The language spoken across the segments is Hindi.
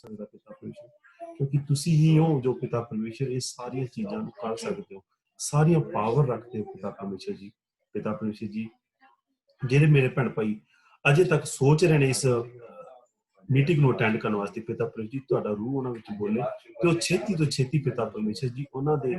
सकता पिता परमेश्वर, क्योंकि तुसी ही हो जो पिता परमेश्वर ये सारिया चीज़ों को कर सकते हो, सारिया पावर रखते हो पिता परमेश्वर जी। पिता परमेश्वर जी ਜਿਹੜੇ मेरे भैन भाई अजे तक सोच रहे हैं इस मीटिंग ਨੂੰ ਅਟੈਂਡ ਕਰਨ ਵਾਸਤੇ, ਪਿਤਾ ਪਰਮੇਸ਼ਰ ਜੀ ਤੁਹਾਡਾ ਰੂਹ ਉਹਨਾਂ ਵਿੱਚ ਬੋਲੇ ਤੇ ਉਹ ਛੇਤੀ ਤੋਂ ਛੇਤੀ ਪਿਤਾ ਪਰਮੇਸ਼ਰ ਜੀ ਉਹਨਾਂ ਦੇ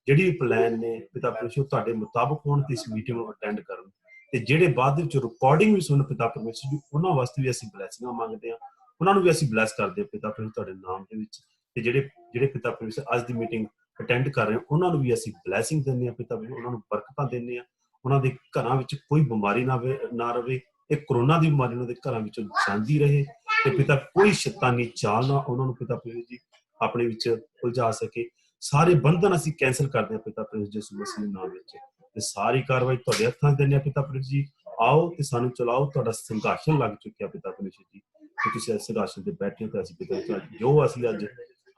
ਜਿਹੜੀ ਵੀ ਪਲਾਨ ਨੇ ਪਿਤਾ ਪਰਮੇਸ਼ਰ ਤੁਹਾਡੇ ਮੁਤਾਬਕ ਹੋਣ ਤੇ ਇਸ ਮੀਟਿੰਗ ਨੂੰ ਅਟੈਂਡ ਕਰਨ, ਤੇ ਜਿਹੜੇ ਬਾਅਦ ਵਿੱਚ ਰਿਕਾਰਡਿੰਗ ਵੀ ਸੁਣਨ ਪਿਤਾ ਪਰਮੇਸ਼ਰ ਜੀ ਉਹਨਾਂ ਵਾਸਤੇ ਵੀ ਅਸੀਂ ਬਲੈਸਿੰਗਾਂ ਮੰਗਦੇ ਹਾਂ, ਉਹਨਾਂ ਨੂੰ ਵੀ ਅਸੀਂ ਬਲੈਸ ਕਰਦੇ ਹਾਂ ਪਿਤਾ ਪਰਮੇਸ਼ਰ ਤੁਹਾਡੇ ਨਾਮ ਦੇ ਵਿੱਚ। ਤੇ ਜਿਹੜੇ ਪਿਤਾ ਪਰਮੇਸ਼ਰ ਅੱਜ ਦੀ ਮੀਟਿੰਗ ਅਟੈਂਡ ਕਰ ਰਹੇ ਉਹਨਾਂ ਨੂੰ ਵੀ ਅਸੀਂ ਬਲੈਸਿੰਗ ਦਿੰਦੇ ਹਾਂ ਪਿਤਾ ਪਰਮੇਸ਼ਰ, ਉਹਨਾਂ ਨੂੰ ਬਰਕਤਾਂ ਦਿੰਦੇ ਹਾਂ, ਉਹਨਾਂ ਦੇ ਘਰਾਂ ਵਿੱਚ ਕੋਈ ਬਿਮਾਰੀ ਨਾ ਰਵੇ, ਇਹ ਕਰੋਨਾ ਦੀ ਬਿਮਾਰੀ ਉਹਨਾਂ ਦੇ ਘਰਾਂ ਵਿੱਚੋਂ ਜਾਂਦੀ ਰਹੇ ਤੇ ਪਿਤਾ ਕੋਈ ਸ਼ੈਤਾਨੀ ਚਾਲ ਨਾ ਉਹਨਾਂ ਨੂੰ ਪਿਤਾ ਪਰਮੇਸ਼ਰ ਜੀ ਆਪਣੇ ਵਿੱਚ ਉਲਝਾ ਸਕੇ। ਸਾਰੇ ਬੰਧਨ ਅਸੀਂ ਕੈਂਸਲ ਕਰਦੇ ਹਾਂ ਪਿਤਾ ਪਰਮੇਸ਼ਰ ਯਿਸੂ ਮਸੀਹ ਦੇ ਨਾਮ ਵਿੱਚ, ਤੇ ਸਾਰੀ ਕਾਰਵਾਈ ਤੁਹਾਡੇ ਹੱਥਾਂ 'ਚ ਦਿੰਦੇ ਹਾਂ ਪਿਤਾ ਪਰਮੇਸ਼ਰ ਜੀ। ਆਓ ਤੇ ਸਾਨੂੰ ਚਲਾਓ, ਤੁਹਾਡਾ ਸੰਘਰਸ਼ਨ ਲੱਗ ਚੁੱਕਿਆ ਪਿਤਾ ਪਰਮੇਸ਼ਰ ਜੀ, ਕਿ ਤੁਸੀਂ ਇਸ ਸੰਘਰਸ਼ਨ ਤੇ ਬੈਠੇ ਹੋ ਤੇ ਅਸੀਂ ਪਿਤਾ ਜੋ ਅਸੀਂ ਅੱਜ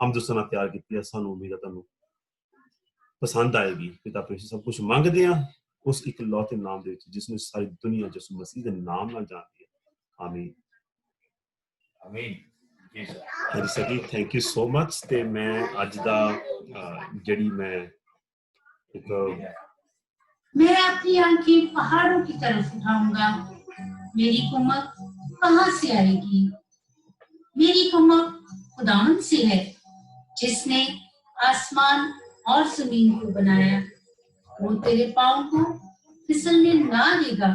ਹਮਦੁਸਨਾ ਤਿਆਰ ਕੀਤੀ ਹੈ ਸਾਨੂੰ ਉਮੀਦ ਹੈ ਤੁਹਾਨੂੰ ਪਸੰਦ ਆਏਗੀ ਪਿਤਾ ਪਰਮੇਸ਼ਰ। ਸਭ ਕੁਝ ਮੰਗਦੇ ਹਾਂ ਉਸ ਇੱਕ ਲੌਤੇ ਨਾਮ ਦੇ ਵਿੱਚ ਜਿਸਨੂੰ ਸਾਰੀ ਦੁਨੀਆ ਯਿਸੂ ਮਸੀਹ ਦੇ ਨਾਮ ਨਾਲ ਜਾਣਦੀ ਹੈ। ਆਮੀਨ ਆਮੀਨ ਹਾਂਜੀ ਸਰ ਜੀ, ਥੈਂਕ ਯੂ ਸੋ मच। ਤੇ ਮੈਂ ਅੱਜ ਦਾ ਜਿਹੜੀ मैं अपनी आंखें पहाड़ों की तरफ उठाऊंगा, मेरी कुमक कहाँ से आएगी? मेरी कुमक खुदावंद से है जिसने आसमान और जमीन को बनाया। वो तेरे पाँव को फिसलने ना देगा।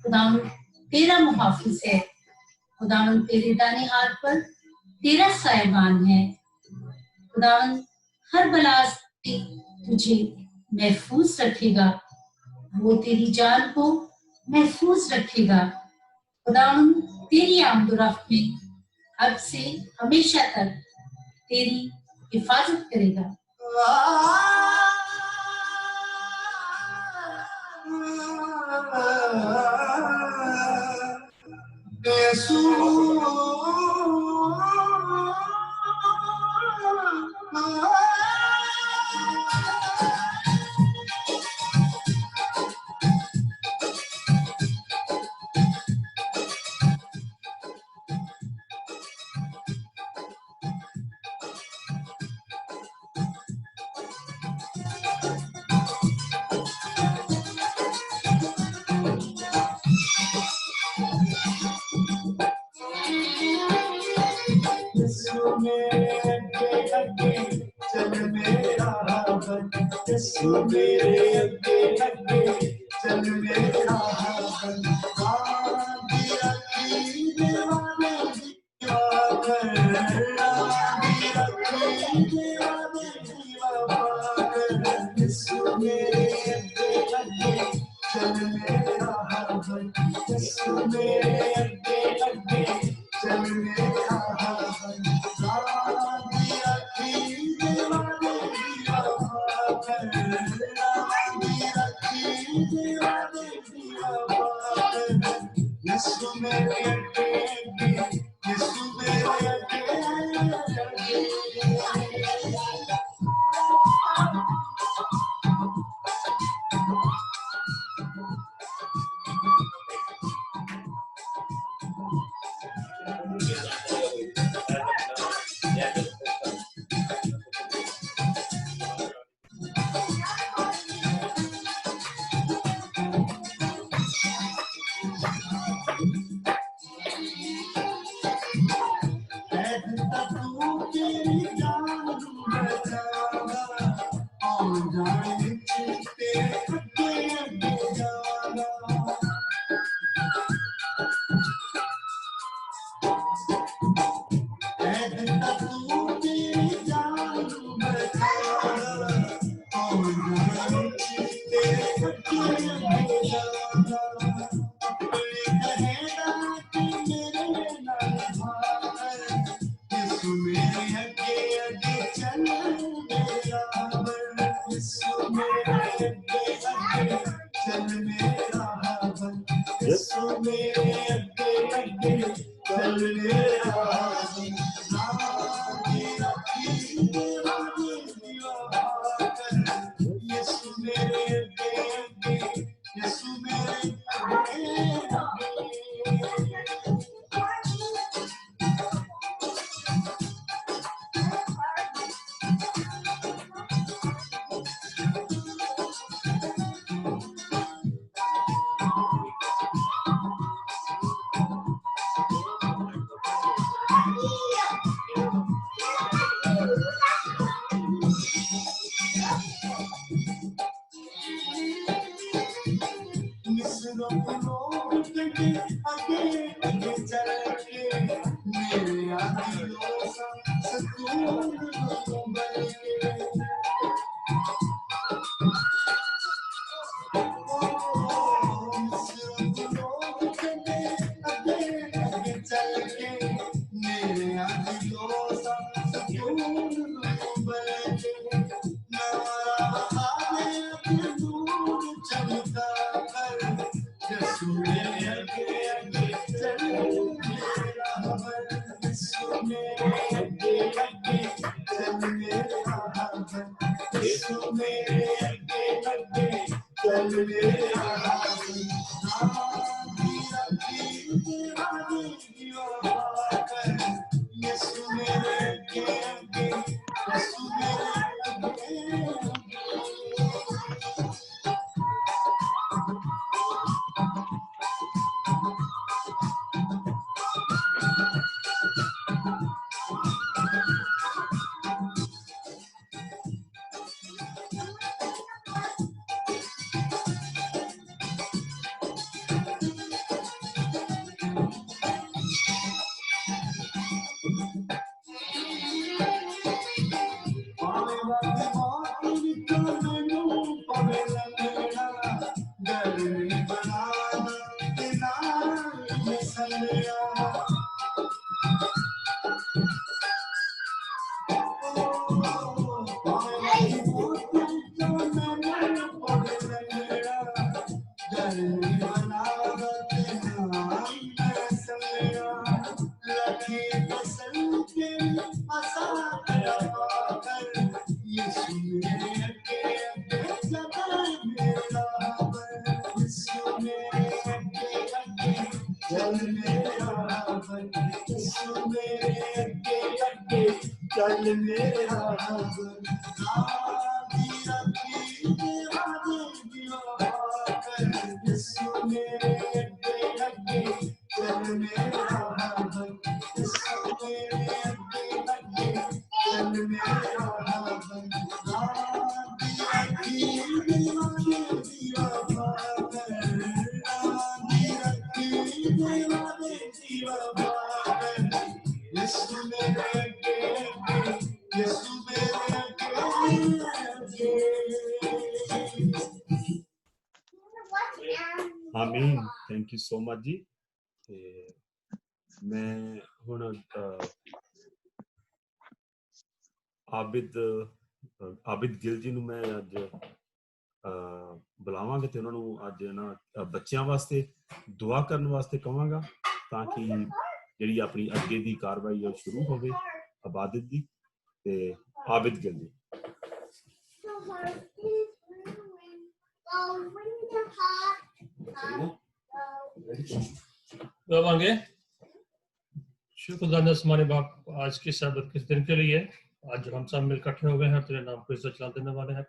खुदावंद तेरा मुहाफिज है, खुदावंद तेरे दाने हाथ पर तेरा साहिबान है। खुदावंद हर बला से तुझे महफूज रखेगा, वो तेरी जान को महफूज रखेगा। खुदावंद तेरी आमदोरफ्त में अब से हमेशा तक तेरी हिफाजत करेगा। आमीन। थैंक यू सो मच जी। ते मैं हुण आबिद गिल जी ਨੂੰ ਮੈਂ ਅੱਜ ਬੁਲਾਵਾਂਗੇ ਤੇ ਉਹਨਾਂ ਨੂੰ ਅੱਜ ਨਾ ਬੱਚਿਆਂ ਵਾਸਤੇ ਦੁਆ ਕਰਨ ਵਾਸਤੇ ਕਹਾਂਗਾ ਤਾਂ ਕਿ ਜਿਹੜੀ ਆਪਣੀ ਅੱਗੇ ਦੀ ਕਾਰਵਾਈ ਉਹ ਸ਼ੁਰੂ ਹੋਵੇ ਇਬਾਦਤ ਦੀ। ਤੇ ਆबिद गिल जी गावांगे। शुक्रगुजार हमारे बाप आज के सबत किस दिन के लिए आज हम सब मिल इकट्ठे हो गए हैं तेरे नाम को इज्जत चला देने वाले हैं।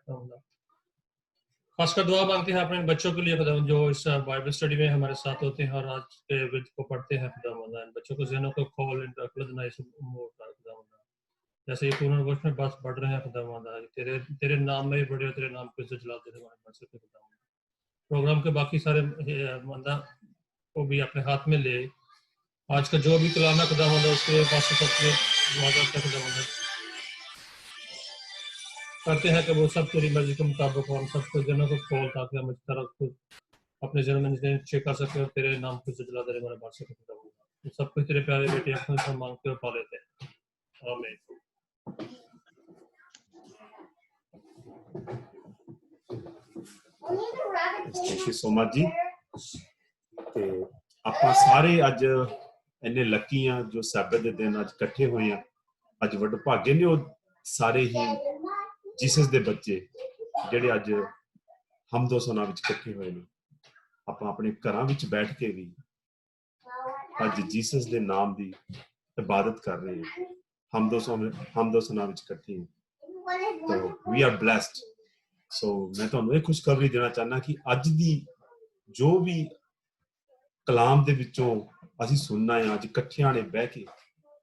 खासकर दुआ मांगते हैं अपने बच्चों के लिए खुदा जो इस बाइबल स्टडी में हमारे साथ होते हैं और आज के विद को पढ़ते हैं खुदा बच्चों को ज़हनों को खोल जैसे ये पूर्ण वर्ष में बस बढ़ रहे हैं खुदा तेरे तेरे नाम में बड़े तेरे नाम को इज्जत चला देने वाले खुदा प्रोग्राम के बाकी सारे मंदा को भी अपने हाथ में ले आज का जो भी कलाम है खुदा उसके पास करते हैं कि वो सब तेरी मर्जी के मुताबिक और सबको जनों को खोल ताकि हम इस तरह अपने जन्म में चेक कर सके और तेरे नाम को जला देने वाले बात सके खुदा सब कुछ तेरे प्यारे बेटे अपने मांगते और पा लेते हैं। आमीन। थैंक यू सो मच जी। ਤੇ ਆਪਾਂ ਸਾਰੇ ਅੱਜ ਇੰਨੇ ਲੱਕੀ ਆ ਜੋ ਸਬਤ ਦੇ ਦਿਨ ਅੱਜ ਇਕੱਠੇ ਹੋਏ ਆ। ਅੱਜ ਵੱਡੇ ਭਾਗੇ ਨੇ ਉਹ ਸਾਰੇ ਹੀ ਜੀਸਸ ਦੇ ਬੱਚੇ ਜਿਹੜੇ ਅੱਜ ਹਮਦੋ ਸਨਾ ਵਿੱਚ ਇਕੱਠੇ ਹੋਏ ਨੇ। ਆਪਾਂ ਆਪਣੇ ਘਰਾਂ ਵਿੱਚ ਬੈਠ ਕੇ ਵੀ ਅੱਜ ਜੀਸਸ ਦੇ ਨਾਮ ਦੀ ਇਬਾਦਤ ਕਰ ਰਹੇ ਹਾਂ। ਹਮਦੋ ਸਨਾ ਵਿੱਚ ਇਕੱਠੇ ਹਾਂ। ਵੀ ਆਰ ਬਲੈਸਡ। ਸੋ ਮੈਂ ਤੁਹਾਨੂੰ ਇਹ ਖੁਸ਼ਖਬਰੀ ਦੇਣਾ ਚਾਹੁੰਦਾ ਕਿ ਅੱਜ ਦੀ ਜੋ ਵੀ ਕਲਾਮ ਦੇ ਵਿੱਚੋਂ ਅਸੀਂ ਸੁਣਨਾ ਹੈ ਅੱਜ ਇਕੱਠਿਆਂ ਨੇ ਬਹਿ ਕੇ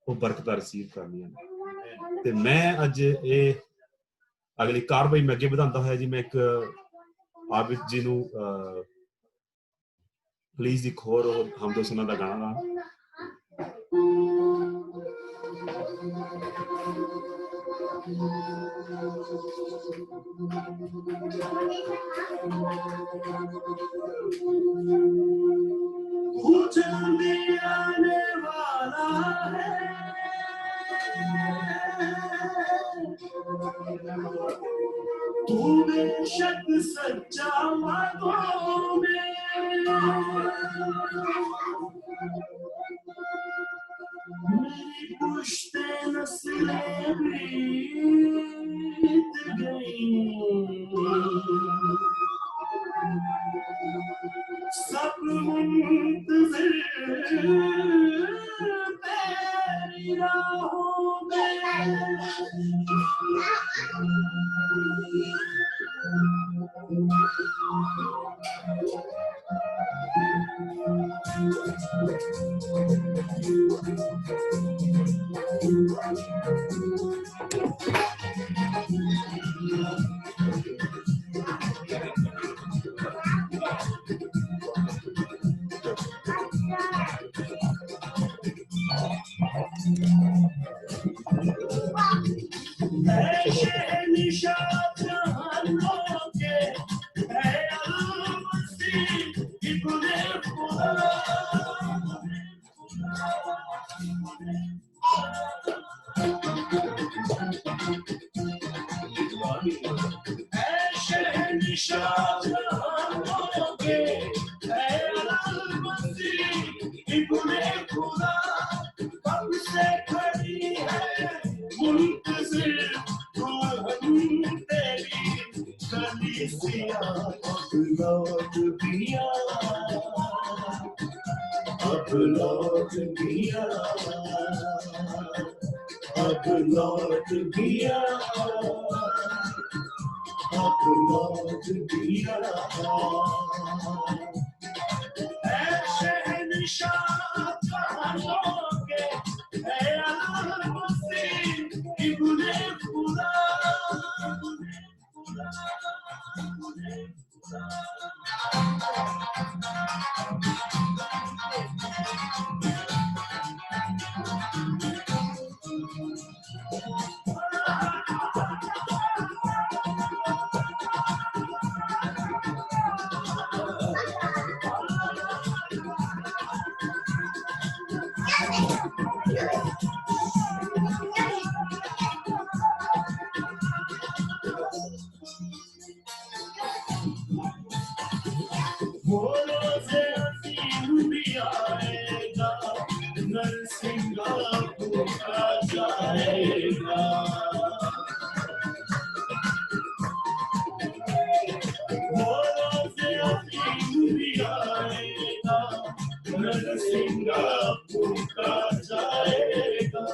ਉਹ ਬਰਕਤਾਂ ਰਿਸੀਵ ਕਰਨੀਆਂ ਨੇ। ਤੇ ਮੈਂ ਅੱਜ ਇਹ ਅਗਲੀ ਕਾਰਵਾਈ ਮੈਂ ਅੱਗੇ ਵਧਾਉਂਦਾ ਹੋਇਆ ਜੀ ਮੈਂ ਇੱਕ ਆबिद ਜੀ ਨੂੰ ਪਲੀਜ਼ ਇੱਕ ਹੋਰ ਹਮਦੋ ਸੁਨਾ ਦਾ ਗਾਣਾ ਗਾ। कुछ भी आने वाला है, तू बेशक सच्चा वादों में, मेरी पुश्ते नस्लें बीत गई, सब मुंतज़िर तेरी राहों में। शहनिशाह जहानों के है अल-मसीह इब्ने खुदा, है शहनिशाह जहानों के है अल-मसीह इब्ने खुदा, कब से खड़ी है मुंतज़िर दुल्हन तेरी कलीसिया, अब लौट गया, अब लौट गया, अब लौट गया, अब लौट गया। ऐ शहंशाह जहानों के ऐ अल-मसीह इब्ने खुदा, वो रोज़े अज़ीम भी आएगा, नरसिंगा फूका जाएगा। वो रोज़े अज़ीम भी आएगा, नरसिंगा फूका जाएगा।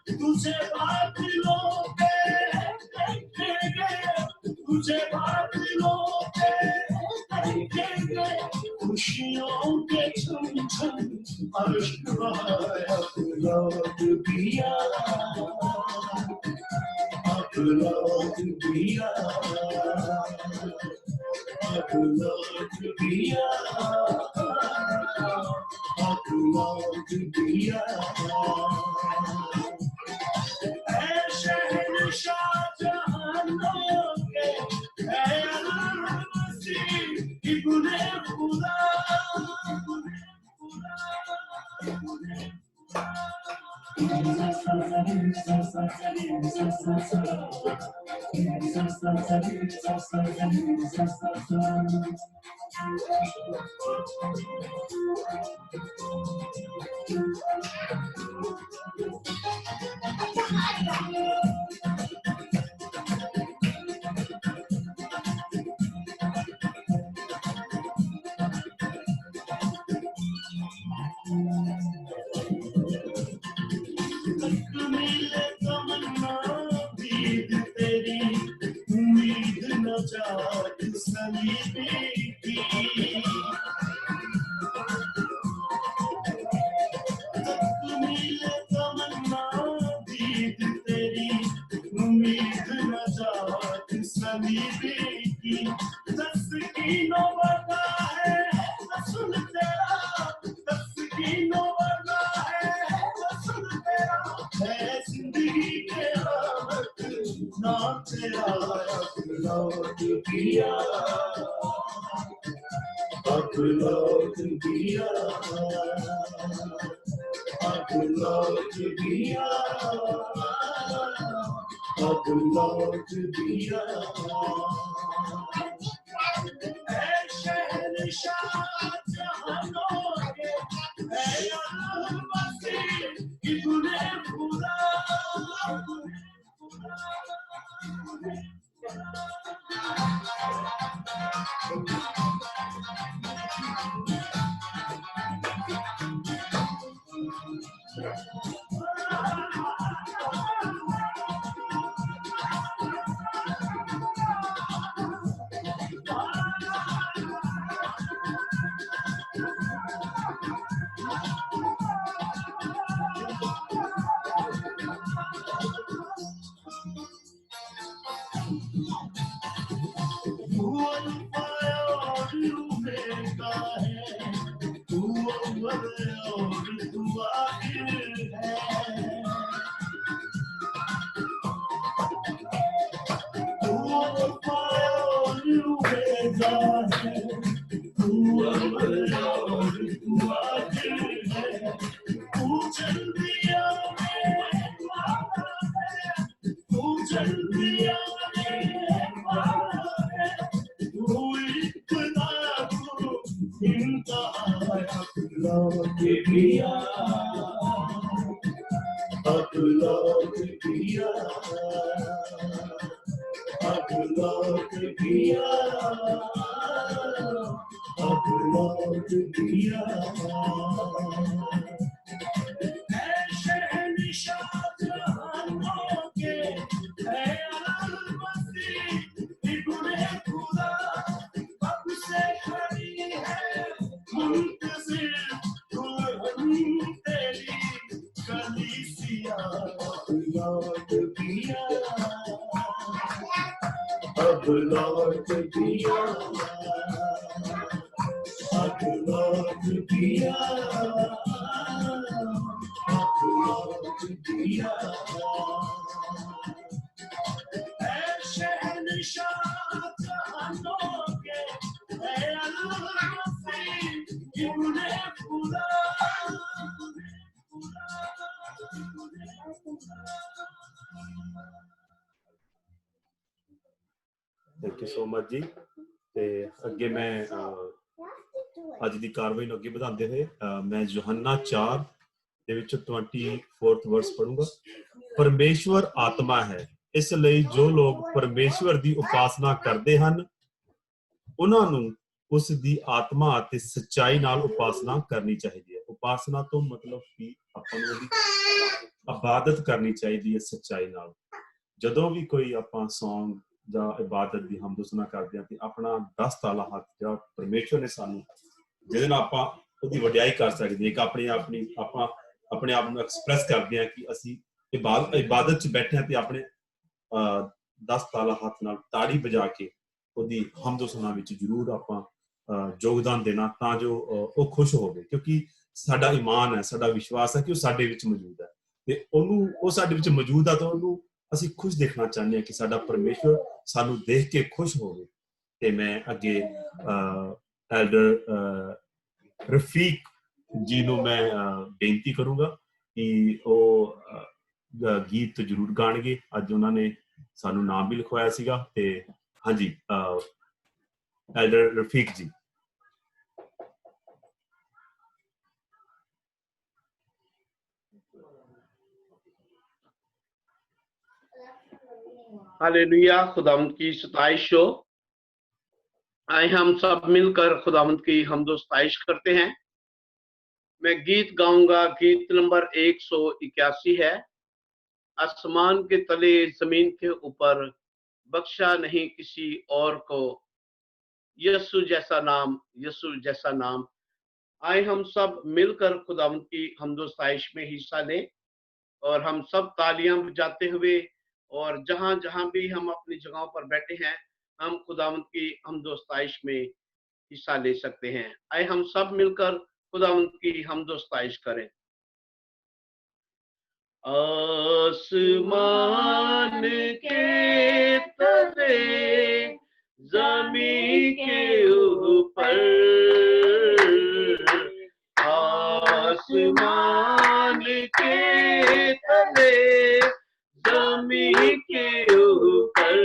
तुझे बादलों पे देखेंगे, तुझे बादलों पे देखेंगे, खुशियों के छम छम अर्श बहाया, अब लौट गया, अब लौट गया, अब लौट गया, अब लौट गया। ऐ शहंशाह जहानों के ऐ अल-मसीह इब्ने खुदा, मिले तमन्ना दीद तेरी, उम्मीद न जाग सलीबे की, मिले तमन्ना दीद तेरी, उम्मीद न जाग सलीबे की। तस्कीनो बता है रसूल तेरा, तस्कीनो बता है रसूल तेरा, है जिंदगी तेरा लौट दिया, अब लौट दिया, अब लौट दिया, अब लौट दिया। ऐ शहंशाह जहानों के, ऐ अल-मसीह इब्ने खुदा, तू अल्फा और ओमेगा है, तू अव्वल और तू आखिर है। तू अल्फा और ओमेगा है, तू अव्वल और तू आखिर है। तू जल्दिया में वाला है, तू जल्दिया में वाला है। तू इब्तिदा तू इंतहा, लौट दिया, अब लौट दिया, अब लौट दिया, अब लौट दिया। ऐ शहंशाह जहानों के, ऐ अल-मसीह इब्ने खुदा, कब से खड़ी है मुंतज़िर दुल्हन तेरी कलीसिया, अब लौट दिया, अब लौट दिया, अब लौट दिया, अब लौट दिया। ऐ शहंशाह जहानों के, ऐ अल-मसीह इब्ने खुदा। थैंक यू सो मच जी। ਤੇ ਅੱਗੇ ਮੈਂ ਅੱਜ ਦੀ ਕਾਰਵਾਈ ਨੂੰ ਅੱਗੇ ਵਧਾਉਂਦੇ ਹੋਏ ਮੈਂ ਯੋਹੰਨਾ 4 ਦੇ ਵਿੱਚ 24th ਵਰਸ ਪੜੂੰਗਾ। ਪਰਮੇਸ਼ਵਰ ਆਤਮਾ ਹੈ, ਇਸ ਲਈ ਜੋ ਲੋਕ ਪਰਮੇਸ਼ਵਰ ਦੀ ਉਪਾਸਨਾ ਕਰਦੇ ਹਨ ਉਹਨਾਂ ਨੂੰ ਉਸ ਦੀ ਆਤਮਾ ਅਤੇ ਸੱਚਾਈ ਨਾਲ ਉਪਾਸਨਾ ਕਰਨੀ ਚਾਹੀਦੀ ਹੈ। ਉਪਾਸਨਾ ਤੋਂ ਮਤਲਬ ਕਿ ਆਪਾਂ ਨੂੰ ਉਹਦੀ ਇਬਾਦਤ ਕਰਨੀ ਚਾਹੀਦੀ ਹੈ ਸੱਚਾਈ ਨਾਲ। ਜਦੋਂ ਵੀ ਕੋਈ ਆਪਾਂ ਸੌਂਗ ਜਾਂ ਇਬਾਦਤ ਦੀ ਹਮਦੁਸਨਾ ਕਰਦੇ ਹਾਂ ਤੇ ਆਪਣਾ 10 ਤਾਲਾ ਹੱਥ ਜਿਹੜਾ ਪਰਮੇਸ਼ਵਰ ਨੇ ਸਾਨੂੰ ਜਿਹਦੇ ਨਾਲ ਆਪਾਂ ਉਹਦੀ ਵਡਿਆਈ ਕਰ ਸਕਦੇ ਹਾਂ, ਇੱਕ ਆਪਣੇ ਆਪ ਨੂੰ ਐਕਸਪ੍ਰੈਸ ਕਰਦੇ ਹਾਂ ਕਿ ਅਸੀਂ ਇਬਾਦਤ 'ਚ ਬੈਠੇ ਹਾਂ ਤੇ ਆਪਣੇ 10 ਤਾਲਾ ਹੱਥ ਨਾਲ ਤਾੜੀ ਵਜਾ ਕੇ ਉਹਦੀ ਹਮਦੁਸਨਾ ਵਿੱਚ ਜ਼ਰੂਰ ਆਪਾਂ ਯੋਗਦਾਨ ਦੇਣਾ ਤਾਂ ਜੋ ਉਹ ਖੁਸ਼ ਹੋਵੇ, ਕਿਉਂਕਿ ਸਾਡਾ ਈਮਾਨ ਹੈ, ਸਾਡਾ ਵਿਸ਼ਵਾਸ ਹੈ ਕਿ ਉਹ ਸਾਡੇ ਵਿੱਚ ਮੌਜੂਦ ਹੈ ਤੇ ਉਹ ਸਾਡੇ ਵਿੱਚ ਮੌਜੂਦ ਆ ਤਾਂ ਉਹਨੂੰ ਅਸੀਂ ਖੁਸ਼ ਦੇਖਣਾ ਚਾਹੁੰਦੇ ਹਾਂ ਕਿ ਸਾਡਾ ਪਰਮੇਸ਼ਵਰ ਸਾਨੂੰ ਦੇਖ ਕੇ ਖੁਸ਼ ਹੋਵੇ। ਤੇ ਮੈਂ ਅੱਗੇ ਐਲਡਰ ਰਫੀਕ ਜੀ ਨੂੰ ਮੈਂ ਬੇਨਤੀ ਕਰੂੰਗਾ ਕਿ ਉਹ ਗੀਤ ਜ਼ਰੂਰ ਗਾਣਗੇ। ਅੱਜ ਉਹਨਾਂ ਨੇ ਸਾਨੂੰ ਨਾਮ ਵੀ ਲਿਖਵਾਇਆ ਸੀਗਾ ਤੇ ਹਾਂਜੀ ਐਲਡਰ ਰਫੀਕ ਜੀ। हालेलुया, खुदावंद की सताइश हो। आए हम सब मिलकर खुदावंद की हमदो सताइश करते हैं। मैं गीत गाऊंगा, गीत नंबर 181 है। आसमान के तले जमीन के ऊपर बख्शा नहीं किसी और को यीशु जैसा नाम, यीशु जैसा नाम। आए हम सब मिलकर खुदावंद की हमदो सताइश में हिस्सा लें और हम सब तालियां बजाते हुए और जहां जहां भी हम अपनी जगहों पर बैठे हैं हम खुदावंद की हमदो सताइश में हिस्सा ले सकते हैं। आए हम सब मिलकर खुदावंद की हमदो सताइश करें। आसमान के जमीन के ऊपर,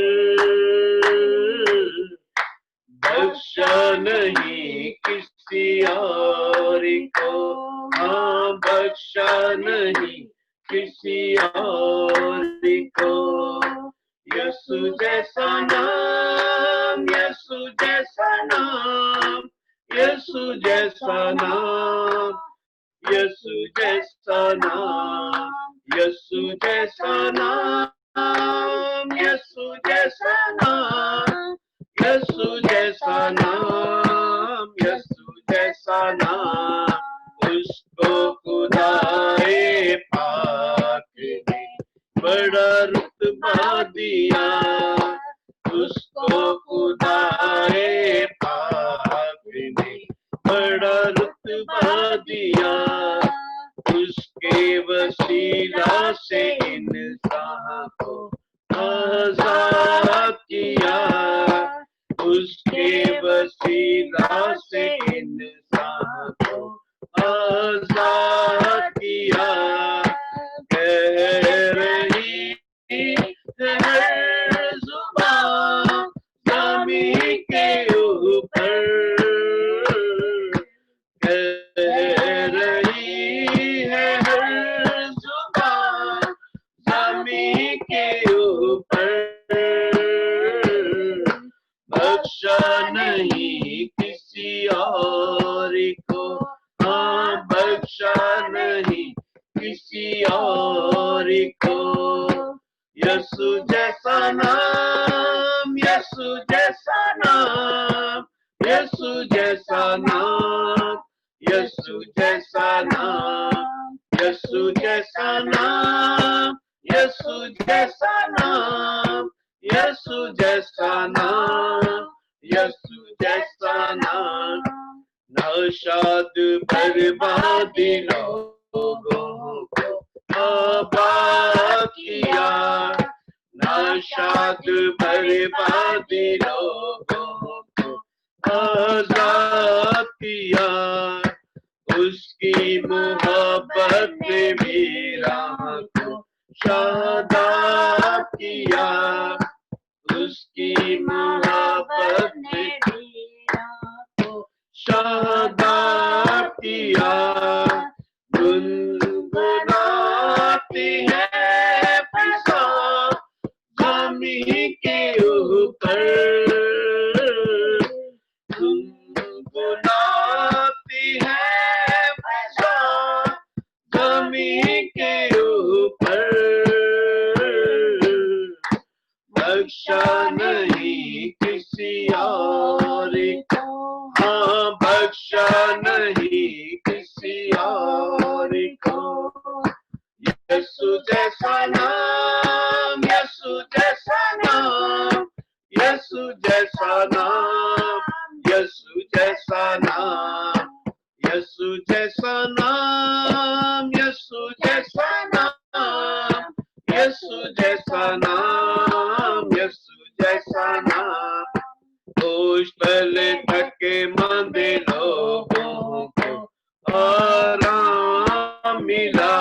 बख्शा नहीं किसी और को, हाँ बख्शा नहीं किसी और को। यीशु जैसा नाम, यीशु जैसा नाम, यीशु जैसा नाम, यीशु जैसा नाम, यीशु जैसा नाम, यीशु जैसा नाम, यीशु जैसा नाम, यीशु जैसा नाम, उसको खुदाए पाक ने बड़ा रुतबा दिया, उसको खुदाए पाक ने बड़ा रुतबा दिया। उसके वसीला से इंसान को आजाद किया, उसके वसीला से इंसान को आजाद किया। कह रही है हर जुबान ज़मीन के ऊपर, कह रही है हर जुबान ज़मीन के ऊपर, बख्शा नहीं किसी और को, हाँ बख्शा नहीं किसी और को। यीशु जैसा नाम, यीशु जैसा नाम, यीशु जैसा नाम, यीशु जैसा नाम, यीशु जैसा नाम, यीशु जैसा नाम, यीशु जैसा नाम, यीशु जैसा नाम। नौशाद बर्बादी लोगों को आबाद किया, नौशाद बर्बादी लोगों को आजाद किया। उसकी मोहब्बत ने वीरान को शादाब किया, उसकी मोहब्बत ने वीरान को शादाब किया। गुनगुनाती है फिजा ज़मीन के ऊपर, गुनगुनाती है फिजा ज़मीन के ऊपर, बख्शा नहीं किसी और को, हाँ बख्शा नहीं किसी और को। यीशु जैसा नाम, यीशु जैसा नाम, यीशु जैसा नाम, यीशु जैसा नाम, यीशु जैसा नाम, यीशु जैसा नाम, यीशु जैसा नाम, यीशु जैसा नाम। बोझ तले थके मांदे लोगों को आराम मिला,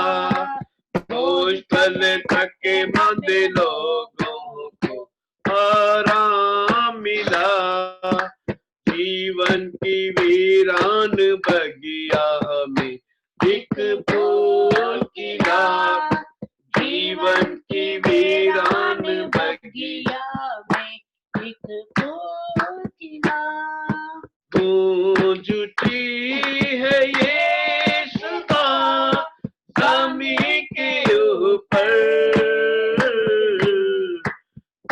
बोझ तले थके मांदे लोगों को आराम मिला। जीवन की वीरान बगिया में एक फूल खिला, जीवन की वीरान बगिया में एक फूल खिला। गूंज उठी है यीशु का ज़मीन के ऊपर,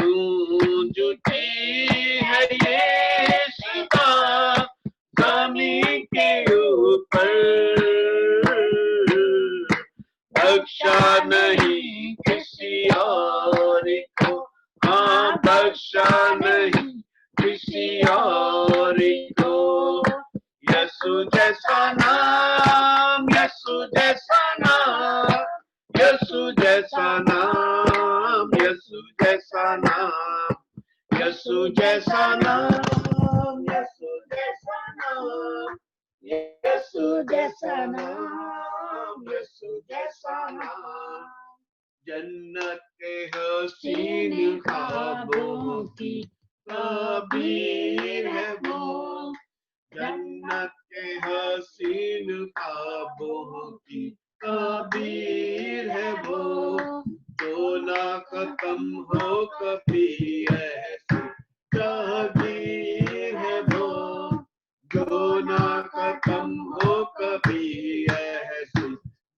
गूंज उठी है यीशु का ज़मीन के ऊपर, बख्शा नहीं किसी और को, हाँ बख्शा नहीं किसी और को। यीशु जैसा नाम, यीशु जैसा नाम, यीशु जैसा नाम, यीशु जैसा नाम, यीशु जैसा नाम, यीशु जैसा नाम, यीशु जैसा नाम, यीशु जैसा नाम। जन्नत के हो खत्म हो कभी ऐसी जागीर है वो, जो ना खत्म हो कभी ऐसी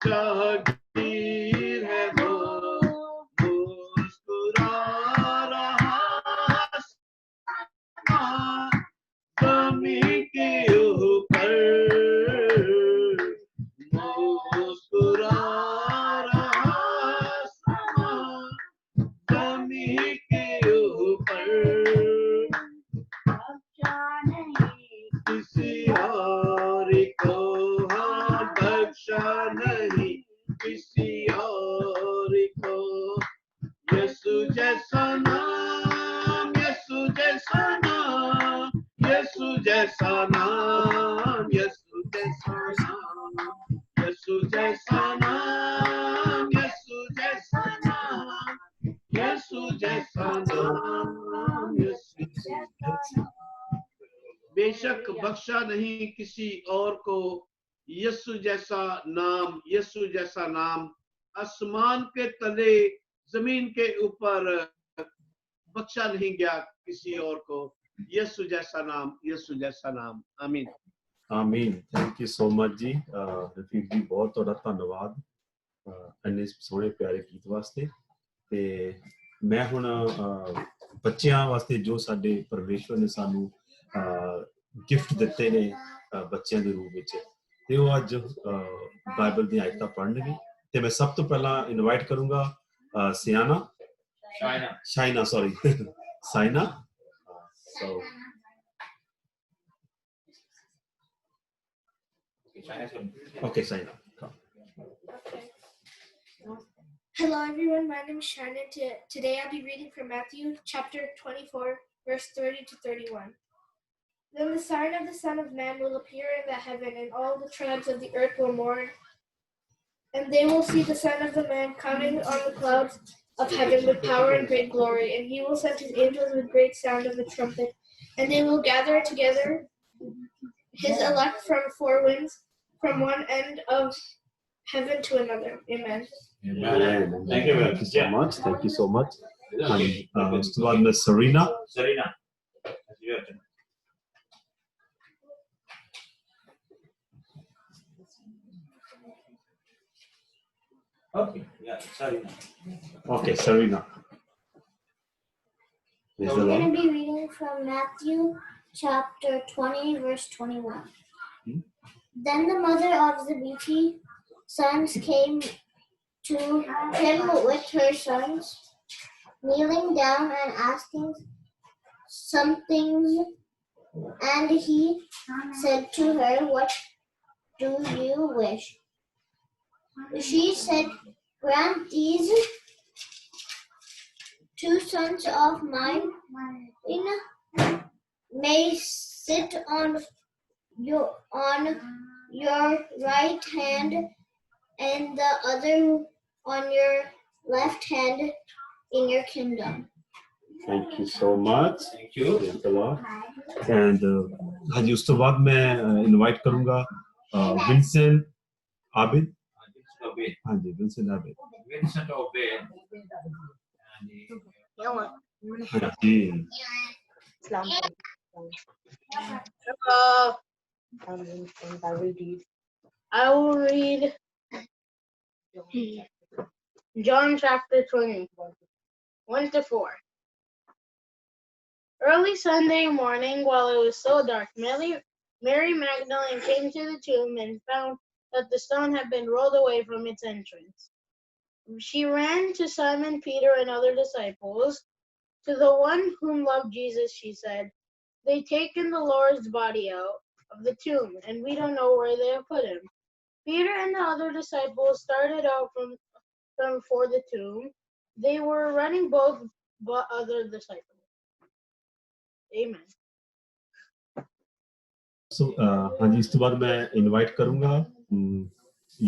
जागीर है वो। मुस्कुरा रहा ज़मीं के ऊपर, मुस्कुरा रहा ज़मीं के ऊपर, किसी और को हाँ बख्शा नहीं, किसी और को। यीशु जैसा नाम, यीशु जैसा नाम, यीशु जैसा नाम, यीशु जैसा नाम, यीशु जैसा नाम, यीशु जैसा नाम, यीशु जैसा नाम, यीशु जैसा नाम। बेशक बख्शा नहीं किसी और को, यीशु जैसा नाम, यीशु जैसा नाम आसमान के तले जमीन के ऊपर बख्शा नहीं गया किसी और को। यीशु जैसा नाम, यीशु जैसा नाम। आमीन ਆਮੀਨ। ਥੈਂਕ ਯੂ ਸੋ ਮਚ ਜੀ ਰਫੀਕ ਜੀ, ਬਹੁਤ ਤੁਹਾਡਾ ਧੰਨਵਾਦ ਇੰਨੇ ਸੋਹਣੇ ਪਿਆਰੇ ਗੀਤ ਵਾਸਤੇ। ਤੇ ਮੈਂ ਹੁਣ ਬੱਚਿਆਂ ਵਾਸਤੇ ਜੋ ਸਾਡੇ ਪਰਮੇਸ਼ਵਰ ਨੇ ਸਾਨੂੰ ਗਿਫਟ ਦਿੱਤੇ ਨੇ ਬੱਚਿਆਂ ਦੇ ਰੂਪ ਵਿੱਚ, ਤੇ ਉਹ ਅੱਜ ਬਾਈਬਲ ਦੀਆਂ ਆਇਤਾਂ ਪੜ੍ਹਨਗੇ। ਤੇ ਮੈਂ ਸਭ ਤੋਂ ਪਹਿਲਾਂ ਇਨਵਾਈਟ ਕਰੂੰਗਾ Shaina sorry Saina. So okay, Saina. Hello everyone, my name is Shannon. Today I'll be reading from Matthew chapter 24, verse 30 to 31. Then the sign of the Son of Man will appear in the heaven, and all the tribes of the earth will mourn. And they will see the Son of the Man coming on the clouds of heaven with power and great glory. And he will send his angels with great sound of the trumpet, and they will gather together his elect from four winds, from one end of heaven to another. Amen. Amen. Thank you so much. Thank you so much. And ਉਸ ਤੋਂ ਬਾਅਦ Miss Serena. Okay, yeah, Serena. Okay, Serena. I'm going to be reading from Matthew chapter 20, verse 21. Then the mother of Zebedee's sons came to him with her sons, kneeling down and asking something. And he said to her, "What do you wish?" She said, "Grant these two sons of mine may sit on your right hand and the other on your left hand in your kingdom." Thank you so much. Thank you. Thanks a lot. And ਹਾਂਜੀ ਉਸ ਤੋਂ ਬਾਅਦ ਮੈਂ ਇਨਵਾਈਟ ਕਰੂੰਗਾ ਵਿੰਸੈਂਟ ਆਬਿਦ। ਹਾਂਜੀ ਵਿੰਸੈਂਟ ਆਬਿਦ। Vincent Obed. ਹਾਂਜੀ I will read John chapter 20, 1 to 4. Early Sunday morning, while it was still dark, Mary Magdalene came to the tomb and found that the stone had been rolled away from its entrance. She ran to Simon Peter and other disciples. To the one whom loved Jesus, she said, "They've taken the Lord's body out of the tomb, and we don't know where they have put him." Peter and the other disciples started out from for the tomb. They were running both but other disciples. Amen. ਸੋ ਹਾਂਜੀ ਇਸ ਤੋਂ ਬਾਅਦ ਮੈਂ ਇਨਵਾਈਟ ਕਰੂੰਗਾ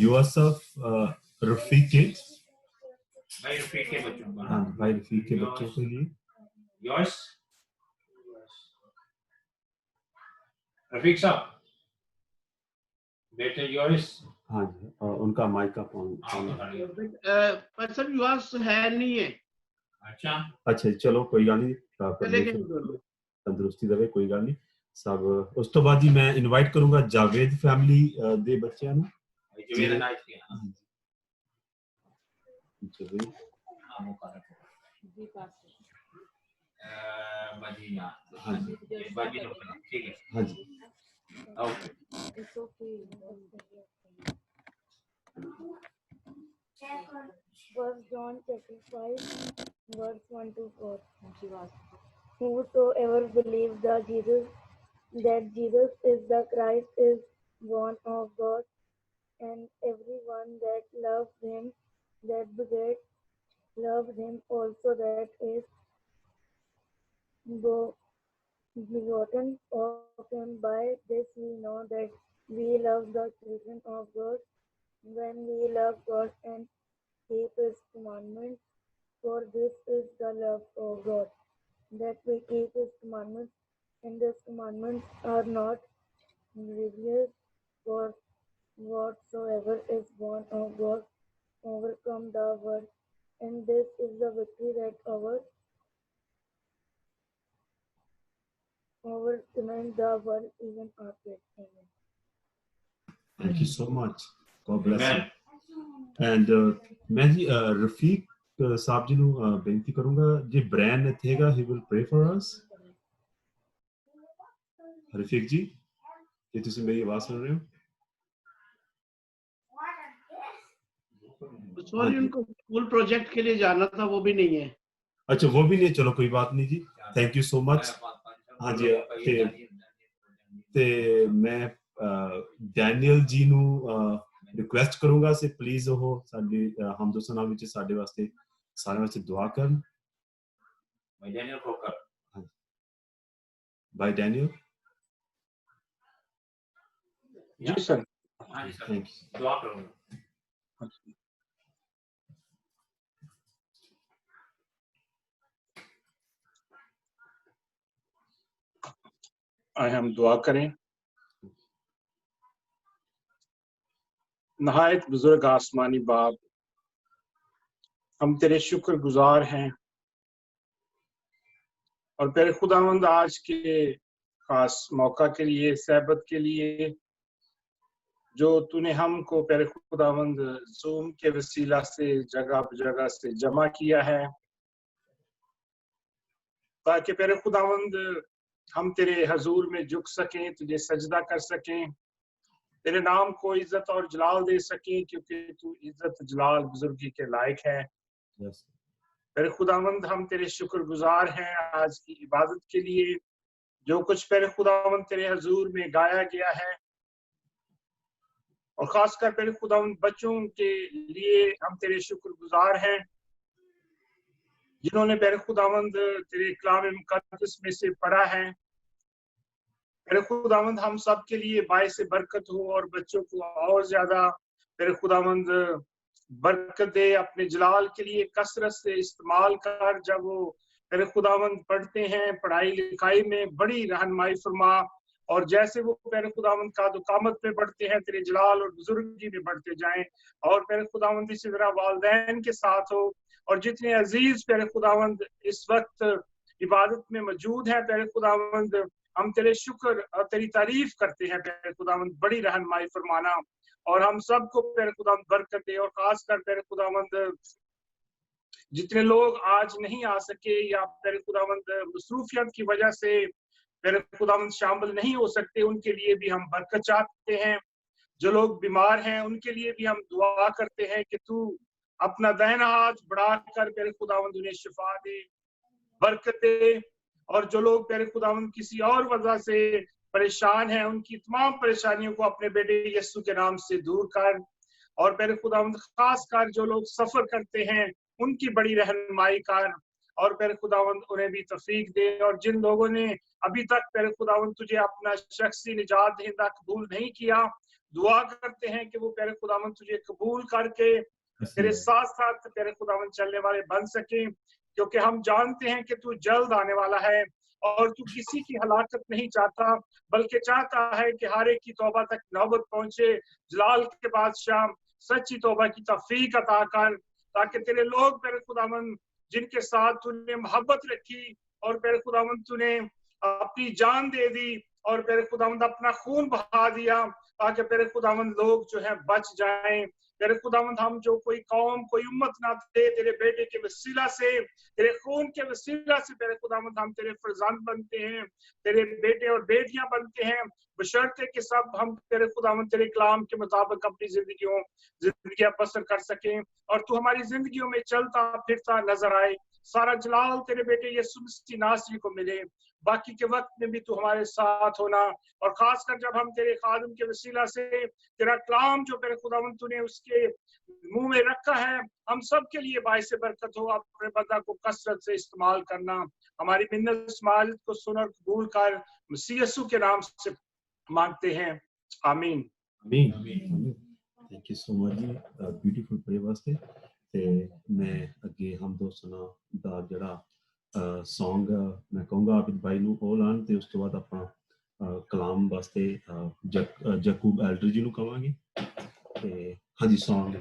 ਯੂਸਫ रफीके। भाई रफीक के बच्चों का। हाँ भाई रफीक के बच्चों के लिए। Yours? रफीक साहब, बेटे yours? हाँ जी उनका माइक ऑन। पर्सन यूएस है नहीं है। अच्छा अच्छा जी, चलो कोई गल नहीं, चले गए परमेश्वर दोनों। तंदुरुस्ती देवे, कोई गल नहीं। सब उस तो बाद जी मैं इनवाइट करूंगा जावेद फैमिली दे बच्चों ਨੂੰ ਜਿਵੇਂ ਦਾ ਨਾਈਟ ਗਿਆ जावेद ਆਮੋ ਕਰ जी पास ਬਾਜੀ ਆ हाँ जी ਬਾਜੀ ਨੂੰ ਕਰਨਾ, ਠੀਕ ਹੈ हाँ जी okay it's okay First John chapter 5 verse 1 to 4. Whosoever believes that Jesus is the Christ is born of God, and everyone that loves him that begat loves him also that is begotten of him. By this we know that we love the children of God, when we love God and keep his commandments. For this is the love of God, that we keep his commandments, and his commandments are not grievous. For whatsoever is born of God overcome the world, and this is the victory that overcoming the world, even our faith. Amen. Thank you so much, God bless Amen. You. And मैं जी रफीक साहब जी ਨੂੰ ਬੇਨਤੀ ਕਰੂੰਗਾ ਜੇ ਬ੍ਰੈਨ ਇੱਥੇ ਹੈਗਾ ਹੀ will pray for us. Rafiq ji ਕੀ ਤੁਸੀਂ ਮੇਰੀ ਆਵਾਜ਼ ਸੁਣ ਰਹੇ हो? सॉरी, उनको स्कूल प्रोजेक्ट के लिए जाना था, वो भी नहीं है। अच्छा वो भी नहीं, चलो कोई बात नहीं जी, थैंक यू सो मच। हाँ जी ਤੇ ਮੈਂ ਡੈਨੀਅਲ ਜੀ ਨੂੰ ਰਿਕੁਐਸਟ ਕਰੂੰਗਾ ਸੇ ਪਲੀਜ਼ ਉਹ ਸਾਡੇ ਹਮਦੋਸਨਾ ਵਿੱਚ ਸਾਡੇ ਵਾਸਤੇ ਸਾਰਿਆਂ ਵਾਸਤੇ ਦੁਆ ਕਰਨ। ਬਾਈ ਡੈਨੀਅਲ ਕੋਕਰ ਬਾਈ ਡੈਨੀਅਲ ਜੀ ਸਰ ਹਾਂਜੀ ਸਰ ਥੈਂਕ ਯੂ। ਦੁਆ ਕਰੂੰਗਾ आए हम दुआ करें। नहायत बुजुर्ग आसमानी बाप, हम तेरे शुक्रगुजार हैं और तेरे खुदावंद आज के खास मौका के लिए, सहबत के लिए जो तूने हमको तेरे खुदावंद ज़ूम के वसीला से जगह से जमा किया है, ताकि तेरे खुदावंद हम तेरे हजूर में झुक सकें, तुझे सजदा कर सकें, तेरे नाम को इज्जत और जलाल दे सकें, क्योंकि तू इज्जत जलाल बुजुर्गी के लायक है। तेरे खुदावंद हम तेरे शुक्रगुजार हैं आज की इबादत के लिए, जो कुछ तेरे खुदावंद तेरे हजूर में गाया गया है, और खासकर तेरे खुदावंद बच्चों के लिए हम तेरे शुक्रगुजार हैं जिन्होंने तेरे खुदावंद तेरे कलाम मुकद्दस में से पढ़ा है। तेरे खुदावंद हम सब के लिए बायस बरकत हो और बच्चों को और ज्यादा तेरे खुदावंद बरकत दे, अपने जलाल के लिए कसरत से इस्तेमाल कर। जब वो तेरे खुदावंद पढ़ते हैं, पढ़ाई लिखाई में बड़ी रहनुमाई फरमा, और जैसे वो तेरे खुदावंद का दुकामत में बढ़ते हैं, तेरे जलाल और बुजुर्गी में बढ़ते जाएं। और तेरे खुदावंद इसी तरह वालिदैन के साथ हो, और जितने अजीज तेरे खुदावंद इस वक्त इबादत में मौजूद हैं, तेरे खुदावंद हम तेरे शुक्र और तेरी तारीफ करते हैं। तेरे खुदावंद बड़ी रहनुमाई फरमाना, और हम सबको तेरे खुदावंद बरकत दे। और खासकर तेरे खुदावंद जितने लोग आज नहीं आ सके या तेरे खुदावंद मसरूफियत की वजह से तेरे खुदावंद शामिल नहीं हो सकते, उनके लिए भी हम बरकत चाहते हैं। जो लोग बीमार हैं उनके लिए भी हम दुआ करते हैं कि तू अपना दाहिना हाथ बढ़ाकर तेरे खुदावंद उन्हें शिफा दे, बरकत दे। और जो लोग तेरे खुदावंद किसी और वजह से परेशान हैं, उनकी तमाम परेशानियों को अपने बेटे यीशु के नाम से दूर कर। और तेरे खुदावंद खासकर जो लोग सफर करते हैं उनकी बड़ी रहनुमाई कर, और तेरे खुदावंद उन्हें भी तौफीक दे। और जिन लोगों ने अभी तक तेरे खुदावंद तुझे अपना शख्सी निजात दहिंदा कबूल नहीं किया, दुआ करते हैं कि वो तेरे खुदावंद तुझे कबूल करके तेरे साथ साथ तेरे खुदावंद चलने वाले बन सके, क्योंकि हम जानते हैं कि तू जल्द आने वाला है और तू किसी की हलाकत नहीं चाहता, बल्कि चाहता है कि हर एक की तौबा तक नौबत पहुंचे। जलाल के बादशाह सच्ची तौबा की तौफीक अता कर, ताकि तेरे लोग तेरे खुदावंद जिनके साथ तूने मोहब्बत रखी और मेरे खुदावंद तूने अपनी जान दे दी और मेरे खुदावंद अपना खून बहा दिया ताकि मेरे खुदावंद लोग जो है बच जाएं। तेरे खुदावंद हम जो कोई कौम कोई उम्मत ना थे, तेरे बेटे के वसीला से, तेरे खून के वसीला से तेरे खुदावंद हम तेरे फरजांद बनते हैं, तेरे बेटे और बेटियां बनते हैं, बशर्ते कि सब हम तेरे खुदावंद तेरे कलाम के मुताबिक अपनी जिंदगियां बसर कर सकें और तू हमारी जिंदगियों में चलता फिरता नजर आए। सारा जलाल तेरे बेटे यीशु मसीह नासरी को मिले। बाकी के वक्त में भी तू हमारे साथ होना और खासकर जब हम तेरे खादिम के वसीला से तेरा कलाम जो तेरे खुदावंद तूने उसके मुंह में रखा है हम सब के लिए बाइस बरकत हो। अपने बंदा को कसरत से इस्तेमाल करना। हमारी मिन्नत समाज को सुनकर कबूल कर, मसीह यीशु के नाम से मांगते हैं, आमीन। आमीन। थैंक यू सो मच जी ब्यूटीफुल प्रे वास्ते। ते मैं अगे हम दोस्तां दा जड़ा सॉन्ग मैं कहूँगा आबिद भाई नूं ओ लाण ते उस तो बाद आपां कलाम वास्ते जकूब एल्डर जी नूं कहांगे। ते हाँ जी सॉन्ग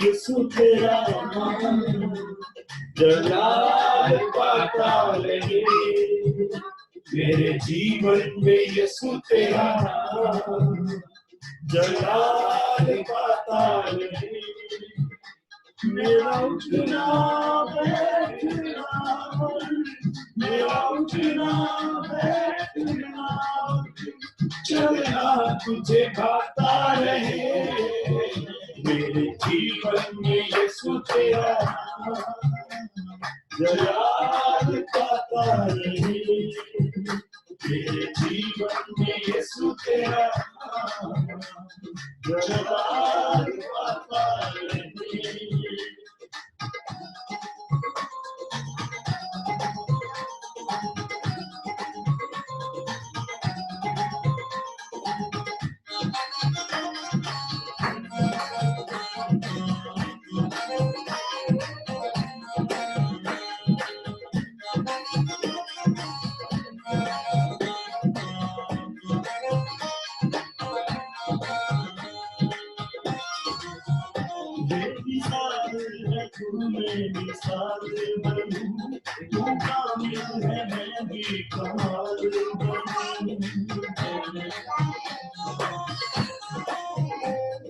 यीशु तेरा नाम जलाल पाताल है। मेरे जीवन में यीशु तेरा नाम जलाल पाताल है। मेरा उठना बैठना, मेरा उठना बैठना, चलना तुझे भाता रहे। मेरे जीवन में यीशु तेरा जलाल पाता रहे। मेरे जीवन में यीशु तेरा जलाल पाता रहे।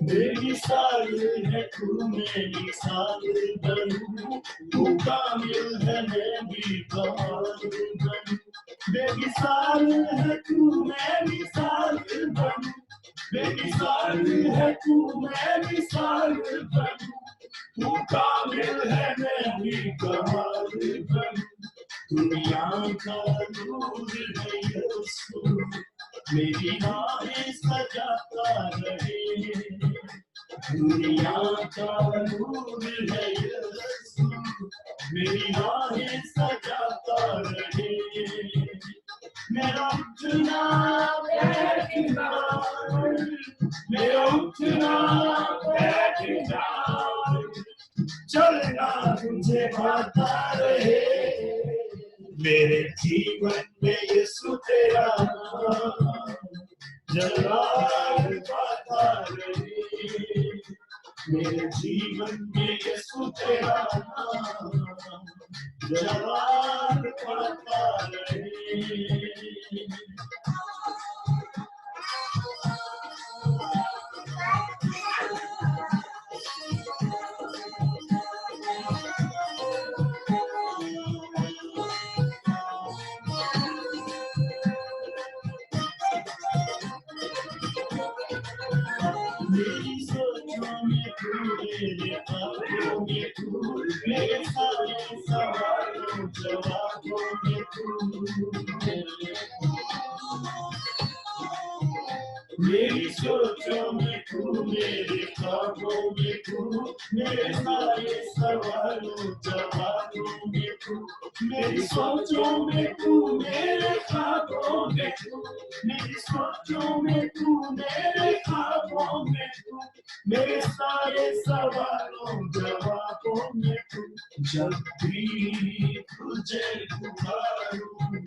मेरी साल है तू मेरी साल बनूं, तू कामिल है मैं भी कमाल बनूं। मेरी साल है तू मेरी साल बनूं, बेमिसाल है तू, मैं मिसाल बनूं, तू कामिल है मैं भी कमाल बनूं, दुनिया का नूर है यीशु, मेरी राहें सजाता रहे, दुनिया का नूर है यीशु, मेरी राहें सजाता रहे, मेरा उठना बैठना, मेरा उठना बैठना, चलना तुझे भाता रहे, मेरे जीवन में यीशु तेरा नाम जलाल पाता रहे, मेरे जीवन में यीशु तेरा नाम जलाल पाता रहे। मेरी सोचों में तू, मेरे ख्वाबों में तू, मेरे सारे सवालों जवाबों में तू, मेरी सोचों में तू, मेरे ख्वाबों में तू, मेरे सारे सवालों जवाबों में तू, मेरी सोचों में तू, मेरे ख्वाबों में तू, मेरी सोचों में तू, मेरे ख्वाबों में तू, मेरे सारे सवालों जवाबों में तू, जब भी तुझे पुकारूं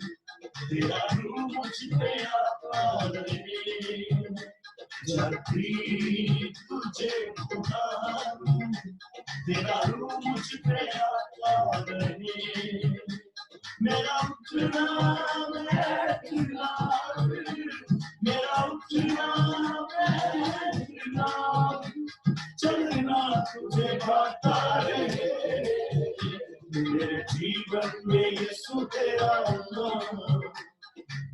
तेरा रूह मुझ पे आता रहे, जब भी तुझे पुकारूं तेरा रूह मुझ पे आता रहे, मेरा उठना बैठना, मेरा उठना बैठना, चलना तुझे भाता रहे, मेरे जीवन में यीशु तेरा नाम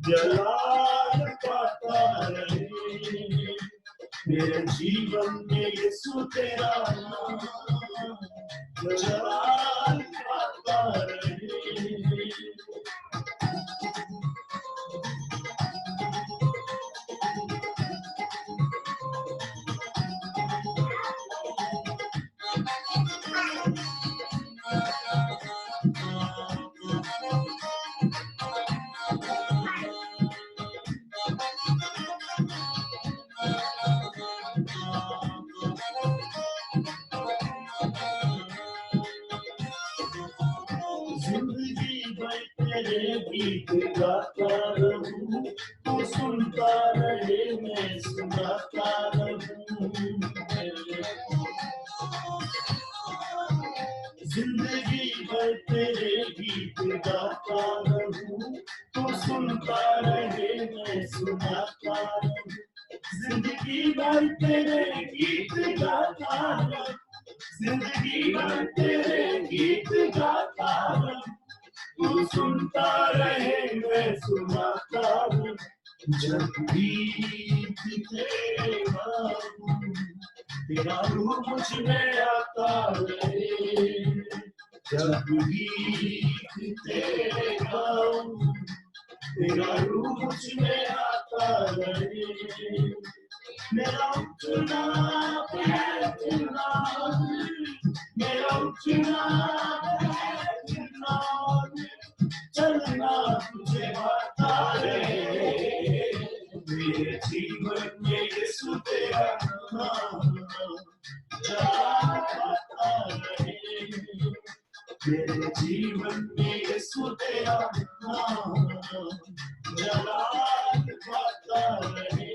जलाल पाता रहे, मेरे जीवन में यीशु तेरा नाम जलाल पाता रहे। जिंदगी भर तेरे गीत गाता रहूं, तू सुनता रहे मैं सुनाता रहूं, जिंदगी भर तेरे गीत गाता रहूं, तू सुनता रहे मैं सुनाता रहूं, जिंदगी भर तेरे गीत गाता रहूं, जिंदगी भर तेरे गीत गाता रहूं, तू सुनता रहे मैं सुनाता रहूं, जब भी तेरा रूह मुझ में आता रहे, जब भी तेरे गाऊं तेरा रूह मुझ में आता रहे, मेरा उठना बैठना, मेरा उठना बैठना, चलना तुझे भाता रहे, मेरे जीवन में यीशु तेरा नाम जलाल पाता रहे, मेरे जीवन में यीशु तेरा नाम जलाल पाता रहे,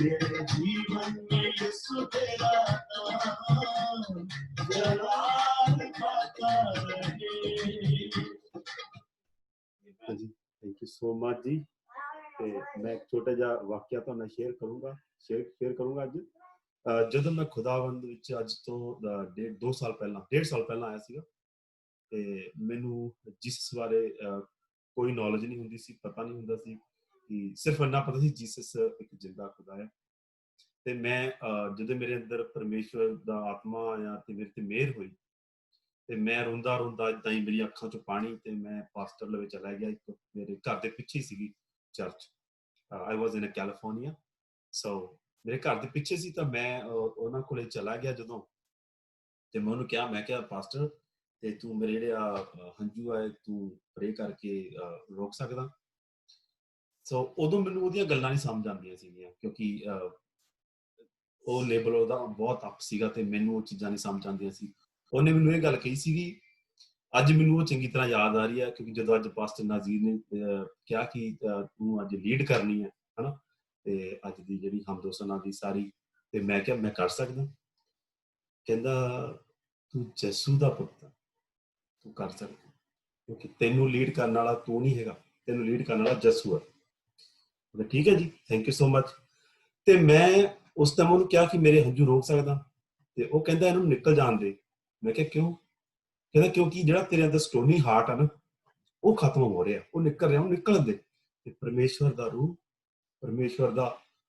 मेरे जीवन में यीशु तेरा नाम जलाल पाता रहे। जी थैंक यू सो मच जी। ਤੇ ਮੈਂ ਇੱਕ ਛੋਟਾ ਜਿਹਾ ਵਾਕਿਆ ਤੁਹਾਨੂੰ ਸ਼ੇਅਰ ਕਰੂੰਗਾ ਅੱਜ ਜਦੋਂ ਮੈਂ ਖੁਦਾਵੰਦ ਵਿੱਚ ਅੱਜ ਤੋਂ 1.5 ਸਾਲ ਪਹਿਲਾਂ ਆਇਆ ਸੀਗਾ ਤੇ ਮੈਨੂੰ ਜਿਸ ਬਾਰੇ ਕੋਈ ਨੌਲੇਜ ਨਹੀਂ ਹੁੰਦੀ ਸੀ, ਪਤਾ ਨਹੀਂ ਹੁੰਦਾ ਸੀ ਕਿ ਸਿਰਫ ਇੰਨਾ ਪਤਾ ਸੀ ਜੀਸਸ ਇੱਕ ਜਿੰਦਾ ਖੁਦਾ ਹੈ। ਤੇ ਮੈਂ ਜਦੋਂ ਮੇਰੇ ਅੰਦਰ ਪਰਮੇਸ਼ਵਰ ਦਾ ਆਤਮਾ ਆਇਆ ਤੇ ਮੇਰੇ ਤੇ ਮਿਹਰ ਹੋਈ ਤੇ ਮੈਂ ਰੋਂਦਾ ਰੋਂਦਾ ਏਦਾਂ ਹੀ ਮੇਰੀ ਅੱਖਾਂ ਚੋਂ ਪਾਣੀ, ਤੇ ਮੈਂ ਪਾਸਟਰ ਲਵੇ ਚਲਾ ਗਿਆ। ਇੱਕ ਮੇਰੇ ਘਰ ਦੇ ਪਿੱਛੇ ਸੀਗੀ ਚਰਚ, ਆਈ ਵਾਜ਼ ਇਨ ਕੈਲੀਫੋਰਨੀਆ, ਸੋ ਮੇਰੇ ਘਰ ਦੇ ਪਿੱਛੇ ਸੀ। ਤਾਂ ਮੈਂ ਉਹਨਾਂ ਕੋਲੇ ਚਲਾ ਗਿਆ ਜਦੋਂ, ਤੇ ਮੈਂ ਉਹਨੂੰ ਕਿਹਾ, ਮੈਂ ਕਿਹਾ ਪਾਸਟਰ ਤੇ ਤੂੰ ਮੇਰੇ ਜਿਹੜੇ ਹੰਝੂ ਆਏ ਤੂੰ ਪ੍ਰੇ ਕਰਕੇ ਰੋਕ ਸਕਦਾ? ਸੋ ਉਦੋਂ ਮੈਨੂੰ ਉਹਦੀਆਂ ਗੱਲਾਂ ਨਹੀਂ ਸਮਝ ਆਉਂਦੀਆਂ ਸੀਗੀਆਂ, ਕਿਉਂਕਿ ਉਹ ਲੇਬਲ ਉਹਦਾ ਬਹੁਤ ਅਪ ਸੀਗਾ ਤੇ ਮੈਨੂੰ ਉਹ ਚੀਜ਼ਾਂ ਨਹੀਂ ਸਮਝ ਆਉਂਦੀਆਂ ਸੀ। ਉਹਨੇ ਮੈਨੂੰ ਇਹ ਗੱਲ ਕਹੀ ਸੀਗੀ, ਅੱਜ ਮੈਨੂੰ ਉਹ ਚੰਗੀ ਤਰ੍ਹਾਂ ਯਾਦ ਆ ਰਹੀ ਹੈ, ਕਿਉਂਕਿ ਜਦੋਂ ਅੱਜ ਪਾਸਟਰ ਨਾਜ਼ੀਰ ਨੇ ਕਿਹਾ ਕਿ ਤੂੰ ਅੱਜ ਲੀਡ ਕਰਨੀ ਹੈ ਹਨਾ, ਤੇ ਅੱਜ ਦੀ ਜਿਹੜੀ ਹਮਦੋਸਨਾ ਦੀ ਸਾਰੀ, ਤੇ ਮੈਂ ਕਿਹਾ ਮੈਂ ਕਰ ਸਕਦਾ। ਕਹਿੰਦਾ ਤੂੰ ਯਿਸੂ ਦਾ ਪੁੱਤ, ਤੂੰ ਕਰ ਸਕਦਾ, ਕਿਉਂਕਿ ਤੈਨੂੰ ਲੀਡ ਕਰਨ ਵਾਲਾ ਤੂੰ ਨਹੀਂ ਹੈਗਾ, ਤੈਨੂੰ ਲੀਡ ਕਰਨ ਵਾਲਾ ਯਿਸੂ ਹੈ। ਠੀਕ ਹੈ ਜੀ, ਥੈਂਕ ਯੂ ਸੋ ਮਚ। ਤੇ ਮੈਂ ਉਸ ਟਾਈਮ ਉਹਨੂੰ ਕਿਹਾ ਕਿ ਮੇਰੇ ਹੰਝੂ ਰੋਕ ਸਕਦਾ, ਤੇ ਉਹ ਕਹਿੰਦਾ ਇਹਨੂੰ ਨਿਕਲ ਜਾਣ ਦੇ। ਮੈਂ ਕਿਹਾ ਕਿਉਂ? ਕਹਿੰਦਾ ਕਿਉਂਕਿ ਜਿਹੜਾ ਤੇਰੇ ਅੰਦਰ ਸਟੋਨੀ ਹਾਰਟ ਆ ਨਾ, ਉਹ ਖਤਮ ਹੋ ਰਿਹਾ, ਉਹ ਨਿਕਲ ਰਿਹਾ, ਉਹ ਨਿਕਲਣ ਦੇ, ਤੇ ਪਰਮੇਸ਼ਵਰ ਦਾ ਰੂਹ, ਪਰਮੇਸ਼ਵਰ ਦਾ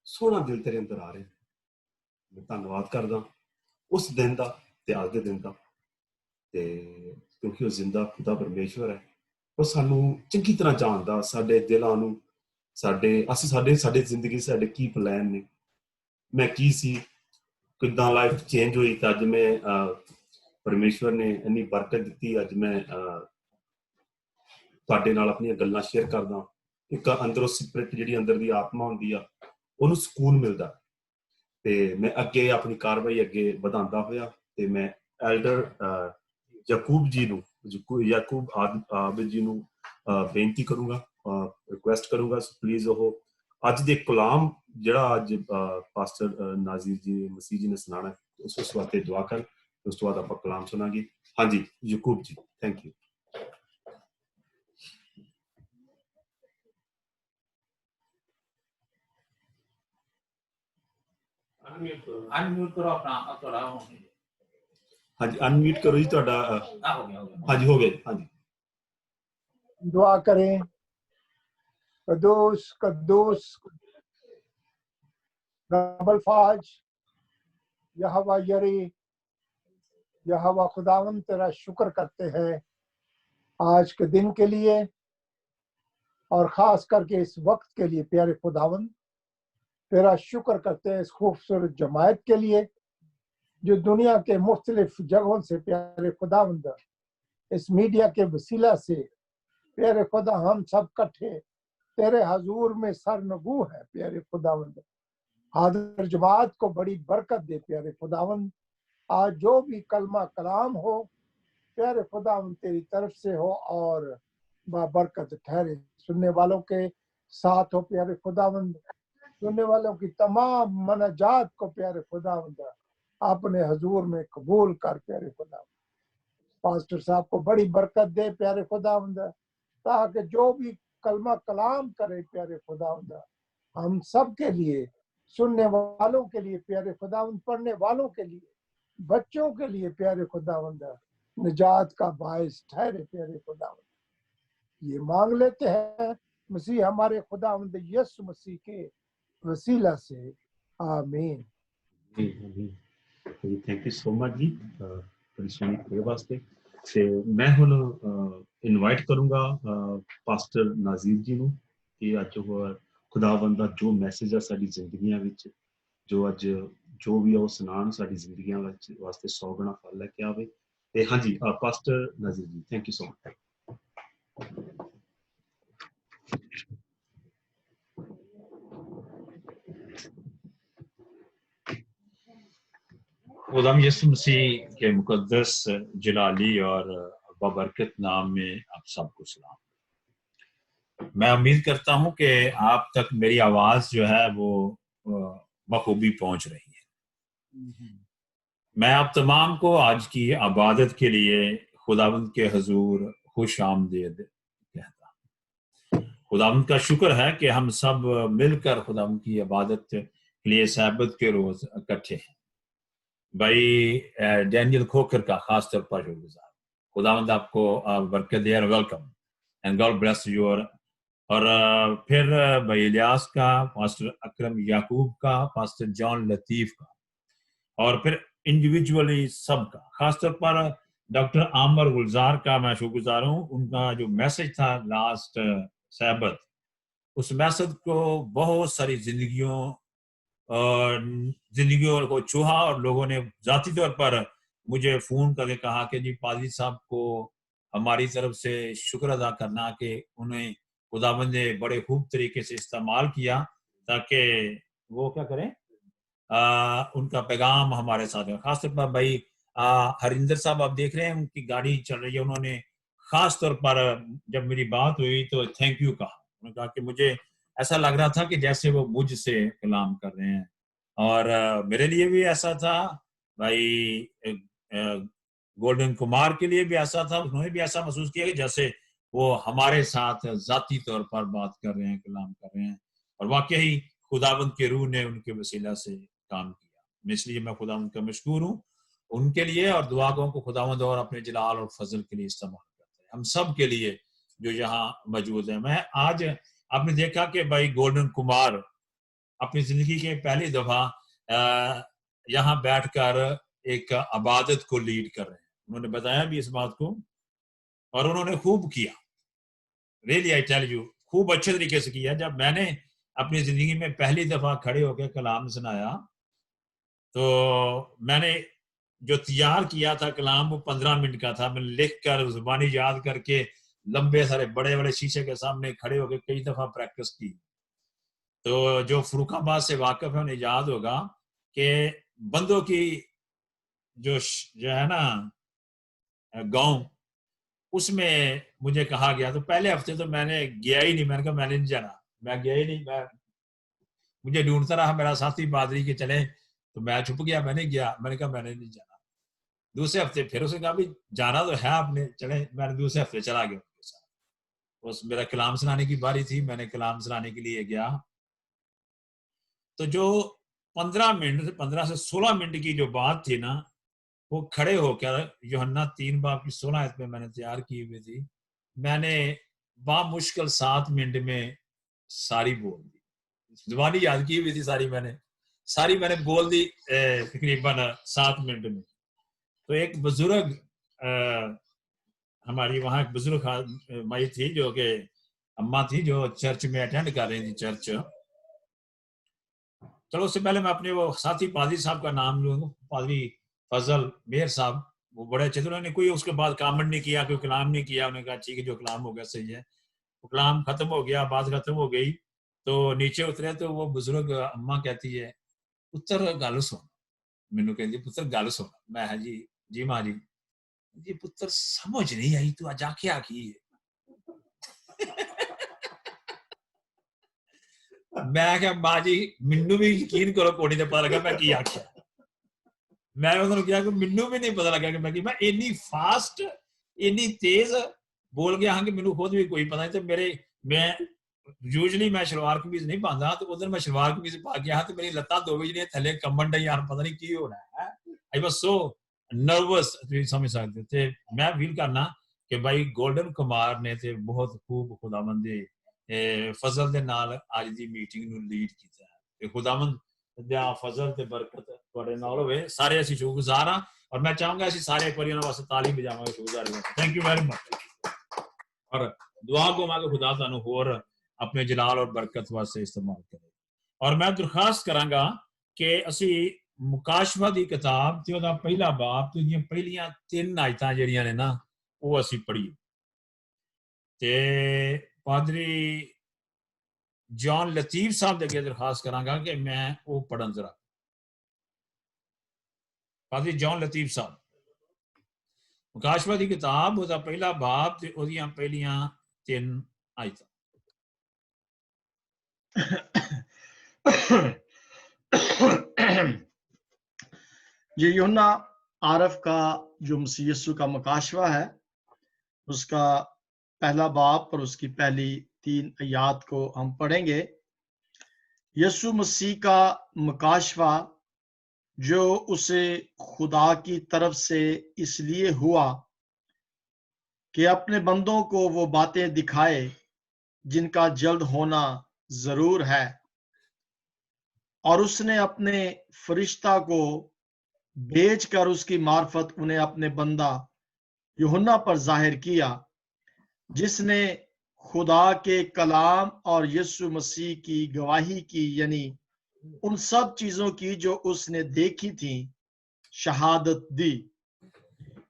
ਸੋਹਣਾ ਦਿਲ ਤੇਰੇ ਅੰਦਰ ਆ ਰਿਹਾ। ਮੈਂ ਧੰਨਵਾਦ ਕਰਦਾ ਉਸ ਦਿਨ ਦਾ ਤੇ ਅੱਜ ਦੇ ਦਿਨ ਦਾ, ਤੇ ਕਿਉਂਕਿ ਉਹ ਜ਼ਿੰਦਾ ਖੁਦਾ ਪਰਮੇਸ਼ਵਰ ਹੈ, ਉਹ ਸਾਨੂੰ ਚੰਗੀ ਤਰ੍ਹਾਂ ਜਾਣਦਾ, ਸਾਡੇ ਦਿਲਾਂ ਨੂੰ, ਸਾਡੇ ਜ਼ਿੰਦਗੀ, ਸਾਡੇ ਕੀ ਪਲਾਨ ਨੇ, ਮੈਂ ਕੀ ਸੀ, ਕਿੱਦਾਂ ਲਾਈਫ ਚੇਂਜ ਹੋਈ। ਤਾਂ ਅੱਜ ਮੈਂ ਪਰਮੇਸ਼ਵਰ ਨੇ ਇੰਨੀ ਬਰਕਤ ਦਿੱਤੀ, ਅੱਜ ਮੈਂ ਤੁਹਾਡੇ ਨਾਲ ਆਪਣੀਆਂ ਗੱਲਾਂ ਸ਼ੇਅਰ ਕਰਦਾ। ਇੱਕ ਅੰਦਰੋਂ ਸਪਿਰਿਟ, ਜਿਹੜੀ ਅੰਦਰ ਦੀ ਆਤਮਾ ਹੁੰਦੀ ਆ, ਉਹਨੂੰ ਸਕੂਨ ਮਿਲਦਾ। ਤੇ ਮੈਂ ਅੱਗੇ ਆਪਣੀ ਕਾਰਵਾਈ ਅੱਗੇ ਵਧਾਉਂਦਾ ਹੋਇਆ, ਤੇ ਮੈਂ ਐਲਡਰ ਯਾਕੂਬ ਜੀ ਨੂੰ, ਯਾਕੂਬ ਆਬਿਦ ਜੀ ਨੂੰ ਬੇਨਤੀ ਕਰੂੰਗਾ, ਰਿਕੁਐਸਟ ਕਰੂੰਗਾ, ਪਲੀਜ਼ ਉਹ ਅੱਜ ਦੇ ਕਲਾਮ ਜਿਹੜਾ ਅੱਜ ਪਾਸਟਰ ਨਾਜ਼ੀਰ ਜੀ ਮਸੀਹ ਜੀ ਨੇ ਸੁਣਾਉਣਾ, ਉਸ ਵਾਸਤੇ ਦੁਆ ਕਰ, ਉਸ ਤੋਂ ਬਾਅਦ ਆਪਾਂ ਕਲਾਮ ਸੁਣਾਂਗੇ। ਹਾਂਜੀ ਯਾਕੂਬ ਜੀ, ਥੈਂਕ ਯੂ। अनम्यूट करो अपना थोड़ा। ਹਾਂਜੀ ਅਨਮਿਊਟ ਕਰੋ ਜੀ ਤੁਹਾਡਾ। हो गया ਹਾਂਜੀ ਹੋ ਗਿਆ ਜੀ, ਹਾਂਜੀ। दुआ करें। कद्दूस कद्दूस रब्बुल फाज, यहोवा यरी, यहोवा खुदावन तेरा शुक्र करते हैं आज के दिन के लिए, और ख़ास करके इस वक्त के लिए। प्यारे खुदावन तेरा शुक्र करते हैं इस खूबसूरत जमायत के लिए जो दुनिया के मुख्तलिफ जगहों से प्यारे खुदावंद इस मीडिया के वसीला से प्यारे खुदा हम सब इकट्ठे तेरे हजूर में सरनगू है। प्यारे खुदावंद हाजिर जमात को बड़ी बरकत दे प्यारे खुदावंद। आज जो भी कलमा कलाम हो प्यारे खुदावंद तेरी तरफ से हो और बाबरकत ठहरे, सुनने वालों के साथ हो प्यारे खुदावंद। सुनने वालों की तमाम मनाजात को प्यारे खुदावंद अपने हजूर में कबूल कर प्यारे खुदावंद। पास्टर साहब को बड़ी बरकत दे प्यारे खुदावंद, ताकि जो भी कलमा कलाम करे प्यारे खुदावंद हम सब के लिए, सुनने वालों के लिए प्यारे खुदावंद, पढ़ने वालों के लिए, बच्चों के लिए प्यारे खुदावंद निजात का बायस ठहरे प्यारे खुदावंद। ये मांग लेते हैं मसीह हमारे खुदावंद यीशु मसीह के वसीला से, आमीन। थैंक यू सो मच जी परिश्रम के वास्ते। ਤੇ ਮੈਂ ਹੁਣ ਇਨਵਾਈਟ ਕਰੂੰਗਾ ਪਾਸਟਰ ਨਾਜ਼ੀਰ ਜੀ ਨੂੰ ਕਿ ਅੱਜ ਉਹ ਖੁਦਾਵੰਦ ਦਾ ਜੋ ਮੈਸੇਜ ਆ ਸਾਡੀ ਜ਼ਿੰਦਗੀਆਂ ਵਿੱਚ, ਜੋ ਅੱਜ ਜੋ ਵੀ ਉਹ ਸੁਣਾਉਣ, ਸਾਡੀ ਜ਼ਿੰਦਗੀਆਂ ਵਿੱਚ ਵਾਸਤੇ 100 ਗੁਣਾ ਫਲ ਲੈ ਕੇ ਆਵੇ। ਤੇ ਹਾਂਜੀ ਪਾਸਟਰ ਨਾਜ਼ੀਰ ਜੀ, ਥੈਂਕ ਯੂ ਸੋ ਮਚ। खुदाम यीशु मसीह के मुकद्दस जलाली और बबरकत नाम में आप सबको सलाम। मैं उम्मीद करता हूं कि आप तक मेरी आवाज जो है वो बखूबी पहुंच रही है। मैं आप तमाम को आज की इबादत के लिए खुदावंद के हजूर खुश आमदीद कहता हूं। खुदावंद का शुक्र है कि हम सब मिलकर खुदावंद की इबादत के लिए सब्त के रोज इकट्ठे हैं। भाई डैनियल खोकर का खास तौर पर शुक्रगुजार। खुदावंद आपको बरकत दे और welcome and God bless your और फिर भाई इलियास का, पास्टर अकरम याकूब का, पास्टर जॉन लतीफ का, और फिर इंडिविजुअली सबका, खासतौर पर डॉक्टर आमर गुलजार का मैं शुक्रगुजार हूँ। उनका जो मैसेज था लास्ट सैबत, उस मैसेज को बहुत सारी जिंदगियों को छुआ और लोगों ने जाती तौर पर मुझे फोन करके कहा कि जी पादरी साहब को हमारी तरफ से शुक्र अदा करना कि उन्हें खुदावंद ने बड़े खूब तरीके से इस्तेमाल किया ताकि वो क्या करें, उनका पैगाम हमारे साथ है। खासतौर पर भाई हरिंदर साहब आप देख रहे हैं, उनकी गाड़ी चल रही है, उन्होंने खास तौर पर जब मेरी बात हुई तो थैंक यू कहा। उन्होंने कहा कि मुझे ऐसा लग रहा था कि जैसे वो मुझसे कलाम कर रहे हैं, और मेरे लिए भी ऐसा था, भाई गोल्डन कुमार के लिए भी ऐसा था, उन्होंने भी ऐसा महसूस किया कि जैसे वो हमारे साथ जाती तौर पर बात कर रहे हैं, कलाम कर रहे हैं, और वाकई खुदावंद के रूह ने उनके वसीला से काम किया। इसलिए मैं खुदावंद का मशकूर हूँ उनके लिए, और दुआ को खुदावंद और अपने जलाल और फजल के लिए इस्तेमाल करते हैं, हम सब के लिए जो यहाँ मौजूद है। मैं आज आपने देखा कि भाई गोल्डन कुमार अपनी जिंदगी के पहली दफा यहाँ बैठकर एक इबादत को लीड कर रहे हैं। उन्होंने बताया भी इस बात को, और उन्होंने खूब किया, रियली आई टेल यू, खूब अच्छे तरीके से किया। जब मैंने अपनी जिंदगी में पहली दफा खड़े होकर कलाम सुनाया, तो मैंने जो तैयार किया था कलाम वो 15 मिनट का था। मैंने लिख कर जुबानी याद करके लंबे सारे बड़े बड़े शीशे के सामने खड़े होकर कई दफा प्रैक्टिस की। तो जो फरुखाबाद से वाकिफ है उन्हें याद होगा कि बंदों की जो है ना गांव, उसमें मुझे कहा गया, तो पहले हफ्ते तो मैंने गया ही नहीं। मैंने कहा मैंने नहीं जाना, मैं गया ही नहीं। मैं मुझे ढूंढता रहा मेरा साथी पादरी के चले, तो मैं छुप गया, मैंने गया, मैंने कहा मैंने नहीं जाना। दूसरे हफ्ते फिर उसने कहा भी जाना तो है आपने, चले। मैंने दूसरे हफ्ते चला गया उनके साथ। उस मेरा कलाम सुनाने की बारी थी, मैंने कलाम सुनाने के लिए गया। तो जो 15 से 16 मिनट की जो बात थी ना, वो खड़े होकर यूहन्ना 3 बाब की 16 आयत में मैंने तैयार की हुई थी। मैंने बामुश्किल 7 मिनट में सारी बोल दी, जुबानी याद की हुई थी सारी मैंने बोल दी तकरीबन 7 मिनट में। तो एक बुजुर्ग हमारी वहाँ एक बुजुर्ग माई थी, जो कि अम्मा थी, जो चर्च में अटेंड कर रही थी चर्च। चलो उससे पहले मैं अपने वो साथी पादरी साहब का नाम लूंगा, पादरी फजल मेहर साहब। वो बड़े अच्छे थे, उन्होंने कोई उसके बाद कमेंट नहीं किया, कोई कलाम नहीं किया। उन्होंने कहा ठीक है, जो कलाम हो गया सही है। वो कलाम खत्म हो गया, बात खत्म हो गई, तो नीचे उतरे तो वो बुजुर्ग अम्मा कहती है पुत्र गल सुन। मैनू कहती पुत्र गल सुन। मैं है जी माँ जी पुत्र समझ नहीं आई, तू अज आख्या की मैं क्या माँ जी मैनू भी यकीन करो कोई नहीं पता लगा मैं की आख्या। मैं उन्होंने कहा कि मैनू भी नहीं पता लगा कि मैं इन्नी फास्ट इन्नी तेज बोल गया हाँ कि मैनू खुद भी कोई पता नहीं। तो मैं यूजली मैं शलवार कमीज नहीं पाता, तो उधर मैं शलवार कमीज पा गया तो मेरी लत्तां दोवे जड़ियां थले कंबन डई यार, पता नहीं की होना है। आई वाज सो नर्वस, ਤੁਸੀਂ ਸਮਝ ਸਕਦੇ ਤੇ मैं फील करना कि भाई गोल्डन कुमार ने ਤੇ बहुत खूब खुदावंद ਦੇ फजल ਦੇ ਨਾਲ ਅੱਜ ਦੀ ਮੀਟਿੰਗ ਨੂੰ ਲੀਡ ਕੀਤਾ ਹੈ। ਤੇ खुदावंद ਦਾ फजल ਤੇ ਬਰਕਤ ਤੁਹਾਡੇ ਨਾਲ ਹੋਵੇ। ਸਾਰੇ ਅਸੀਂ ਸ਼ੁਕਰਗੁਜ਼ਾਰ ਹਾਂ, और मैं चाहूंगा ਅਸੀਂ ਸਾਰੇ ਇੱਕ ਵਾਰੀ ਉਹਨਾਂ ਵਾਸਤੇ ਤਾਲੀ ਵਜਾਵਾਂਗੇ, ਸ਼ੁਕਰਗੁਜ਼ਾਰ ਹਾਂ। Thank you very much. और दुआ को मैं खुदा ਤੁਹਾਨੂੰ ਹੋਰ अपने जलाल और बरकत वास्ते इस्तेमाल करें। और मैं दरखास्त करांगा कि असी मुकाशफा दी किताब ते ओदा पहला बाब ते दी पहलियां 3 आयतां जेड़ियां ने ना वो असी पढ़ी। ते पादरी जॉन लतीफ साहब दे अगे दरखास्त करांगा कि मैं वो पढ़न जरा। पादरी जॉन लतीफ साहब, मुकाशफा दी किताब ओदा पहला बाब ते ओदियां पहलियां 3 आयतां। ये यूहन्ना आरफ का जो मसीह यीशु का मुकाशवा है, उसका पहला बाब और उसकी पहली 3 आयत को हम पढ़ेंगे। यीशु मसीह का मुकाशवा जो उसे खुदा की तरफ से इसलिए हुआ कि अपने बंदों को वो बातें दिखाए जिनका जल्द होना जरूर है। और उसने अपने फरिश्ता को भेजकर उसकी मार्फत उन्हें अपने बंदा यूहन्ना पर जाहिर किया, जिसने खुदा के कलाम और यीशु मसीह की गवाही की, यानी उन सब चीजों की जो उसने देखी थी, शहादत दी।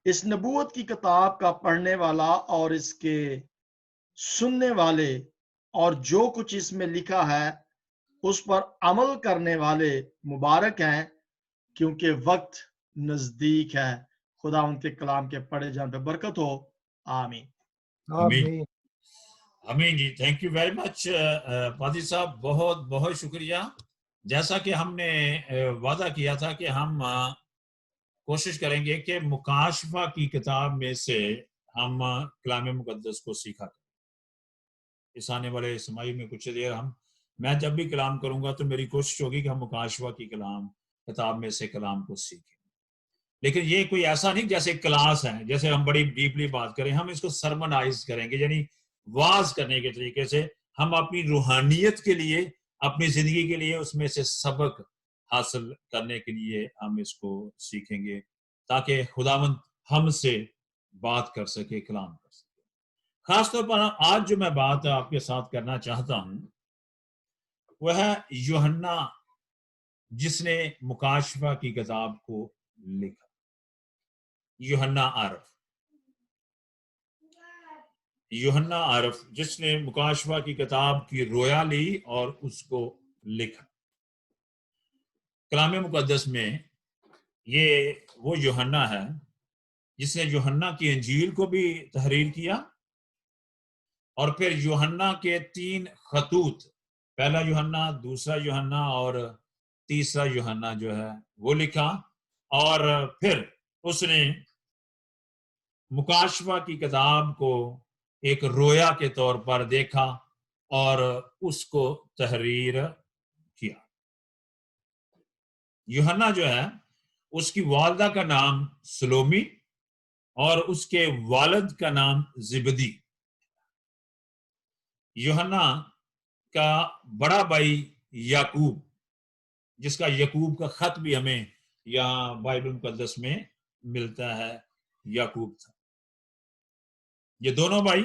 इस नबूवत की किताब का पढ़ने वाला और इसके सुनने वाले और जो कुछ इसमें लिखा है उस पर अमल करने वाले मुबारक हैं, क्योंकि वक्त नजदीक है। खुदा उनके कलाम के पढ़े जाने पर बरकत हो। आमीन। आमीन। आमीन जी, थैंक यू वेरी मच पादी साहब, बहुत बहुत शुक्रिया। जैसा कि हमने वादा किया था कि हम कोशिश करेंगे कि मुकाशफा की किताब में से हम कलाम मुकद्दस को सीखा करें। इस आने वाले समाई में कुछ देर मैं जब भी कलाम करूंगा तो मेरी कोशिश होगी कि हम मुकाशफा की किताब में से कलाम को सीखें। लेकिन ये कोई ऐसा नहीं जैसे क्लास है, जैसे हम बड़ी डीपली बात करें, हम इसको सरमनाइज करेंगे, यानी वाज करने के तरीके से हम अपनी रूहानियत के लिए, अपनी जिंदगी के लिए उसमें से सबक हासिल करने के लिए हम इसको सीखेंगे, ताकि खुदावंद हमसे बात कर सके, कलाम कर सके। खासतौर पर आज जो मैं बात आपके साथ करना चाहता हूं वह है यूहन्ना, जिसने मुकाशफा की किताब को लिखा। यूहन्ना आरफ जिसने मुकाशफा की किताब की रोया ली और उसको लिखा। कलाम मुकद्दस में ये वो यूहन्ना है जिसने यूहन्ना की इंजील को भी तहरीर किया और फिर यूहन्ना के 3 खतूत, पहला यूहन्ना, दूसरा यूहन्ना और तीसरा यूहन्ना जो है वो लिखा। और फिर उसने मुकाशफा की किताब को एक रोया के तौर पर देखा और उसको तहरीर किया। यूहन्ना जो है उसकी वालदा का नाम सलोमी और उसके वालिद का नाम जिबदी। यूहन्ना का बड़ा भाई याकूब, जिसका याकूब का खत भी हमें यहाँ बाइबल मुकद्दस में मिलता है, याकूब था। ये दोनों भाई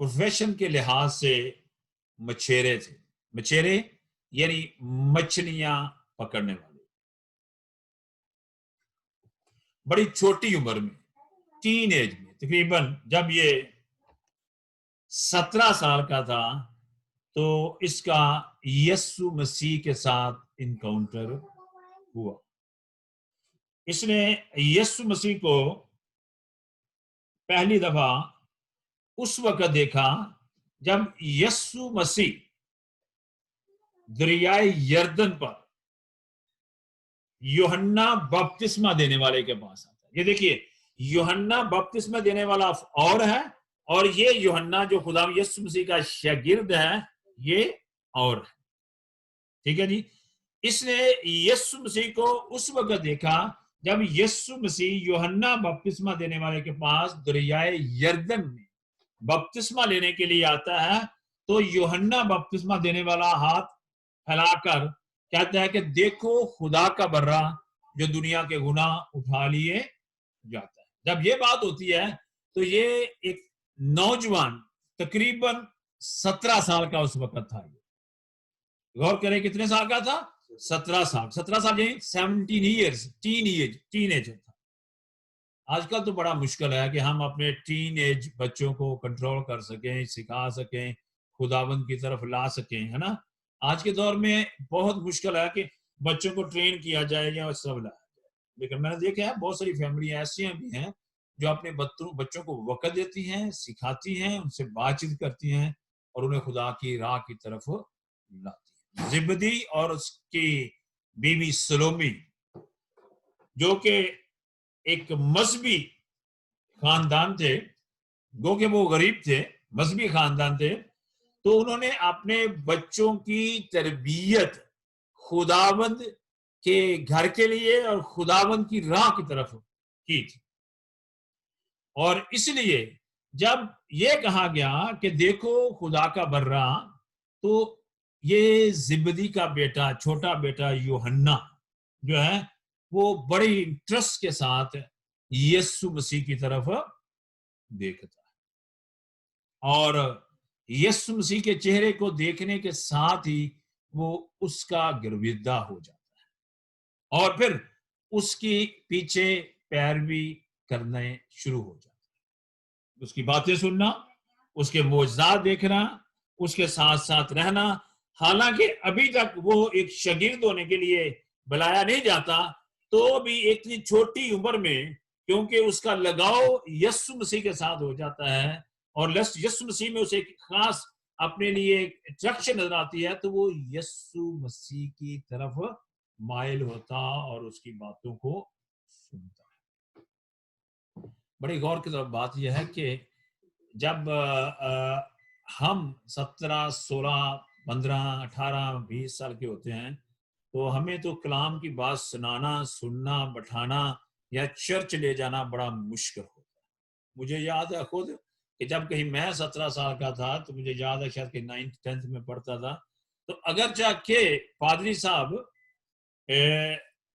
प्रोफेशन के लिहाज से मछेरे थे। मछेरे यानी मछलियां पकड़ने वाले। बड़ी छोटी उम्र में, टीन एज में, तकरीबन जब ये 17 साल का था तो इसका यीशु मसीह के साथ इनकाउंटर हुआ। इसने यीशु मसीह को पहली दफा उस वक्त देखा जब यीशु मसीह दरियाए यर्दन पर यूहन्ना बपतिस्मा देने वाले के पास आता है। ये देखिए, यूहन्ना बपतिस्मा देने वाला और है और ये यूहन्ना जो खुदा यीशु मसीह का शागिर्द है ये और है। ठीक है जी। इसने यीशु मसीह को उस वक्त देखा जब यीशु मसीह यूहन्ना बपतिस्मा देने वाले के पास दरियाए यर्दन में बपतिस्मा लेने के लिए आता है, तो यूहन्ना बपतिस्मा देने वाला हाथ फैलाकर कहता है कि देखो खुदा का बर्रा जो दुनिया के गुनाह उठा लिए जाता है। जब ये बात होती है तो ये एक नौजवान तकरीबन 17 साल का उस वक्त था। गौर करें कितने साल का था? 17 साल। 17 साल यानी 17 ईयर्स, टीन एज था। आजकल तो बड़ा मुश्किल है कि हम अपने टीन एज बच्चों को कंट्रोल कर सकें, सिखा सकें, खुदावंद की तरफ ला सकें, है ना। आज के दौर में बहुत मुश्किल है कि बच्चों को ट्रेन किया जाए या सब लाया जाए। लेकिन मैंने देखा है बहुत सारी फैमिलियां ऐसी भी हैं जो अपने बच्चों को वक़्त देती हैं, सिखाती हैं, उनसे बातचीत करती हैं और उन्हें खुदा की राह की तरफ लाती हैं। जिबदी और उसकी बीवी सलोमी जो कि एक मजहबी खानदान थे, गो के वो गरीब थे, मजहबी खानदान थे, तो उन्होंने अपने बच्चों की तरबियत खुदावंद के घर के लिए और खुदावंद की राह की तरफ की थी। और इसलिए जब ये कहा गया कि देखो खुदा का बर्रा, तो ये जिब्दी का बेटा, छोटा बेटा यूहन्ना जो है वो बड़े इंटरेस्ट के साथ यीशु मसीह की तरफ देखता है और यीशु मसीह के चेहरे को देखने के साथ ही वो उसका गिरविदा हो जाता है और फिर उसकी पीछे पैरवी करने शुरू हो जाता है। उसकी बातें सुनना, उसके मोजज़ात देखना, उसके साथ साथ रहना। हालांकि अभी तक वो एक शागिर्द होने के लिए बुलाया नहीं जाता, तो भी इतनी छोटी उम्र में क्योंकि उसका लगाव यीशु मसीह के साथ हो जाता है और यीशु मसीह में उसे एक खास अपने लिए अट्रैक्शन नजर आती है, तो वो यीशु मसीह की तरफ माइल होता और उसकी बातों को सुनता है। बड़ी गौर की तरफ बात यह है कि जब हम 17, 16, 15, 18, 20 साल के होते हैं तो हमें तो कलाम की बात सुनाना, सुनना, बैठाना या चर्च ले जाना बड़ा मुश्किल होता है। मुझे याद है खुद कि जब कहीं मैं 17 साल का था तो मुझे याद है शायद कि 9th 10th में पढ़ता था, तो अगर जाके पादरी साहब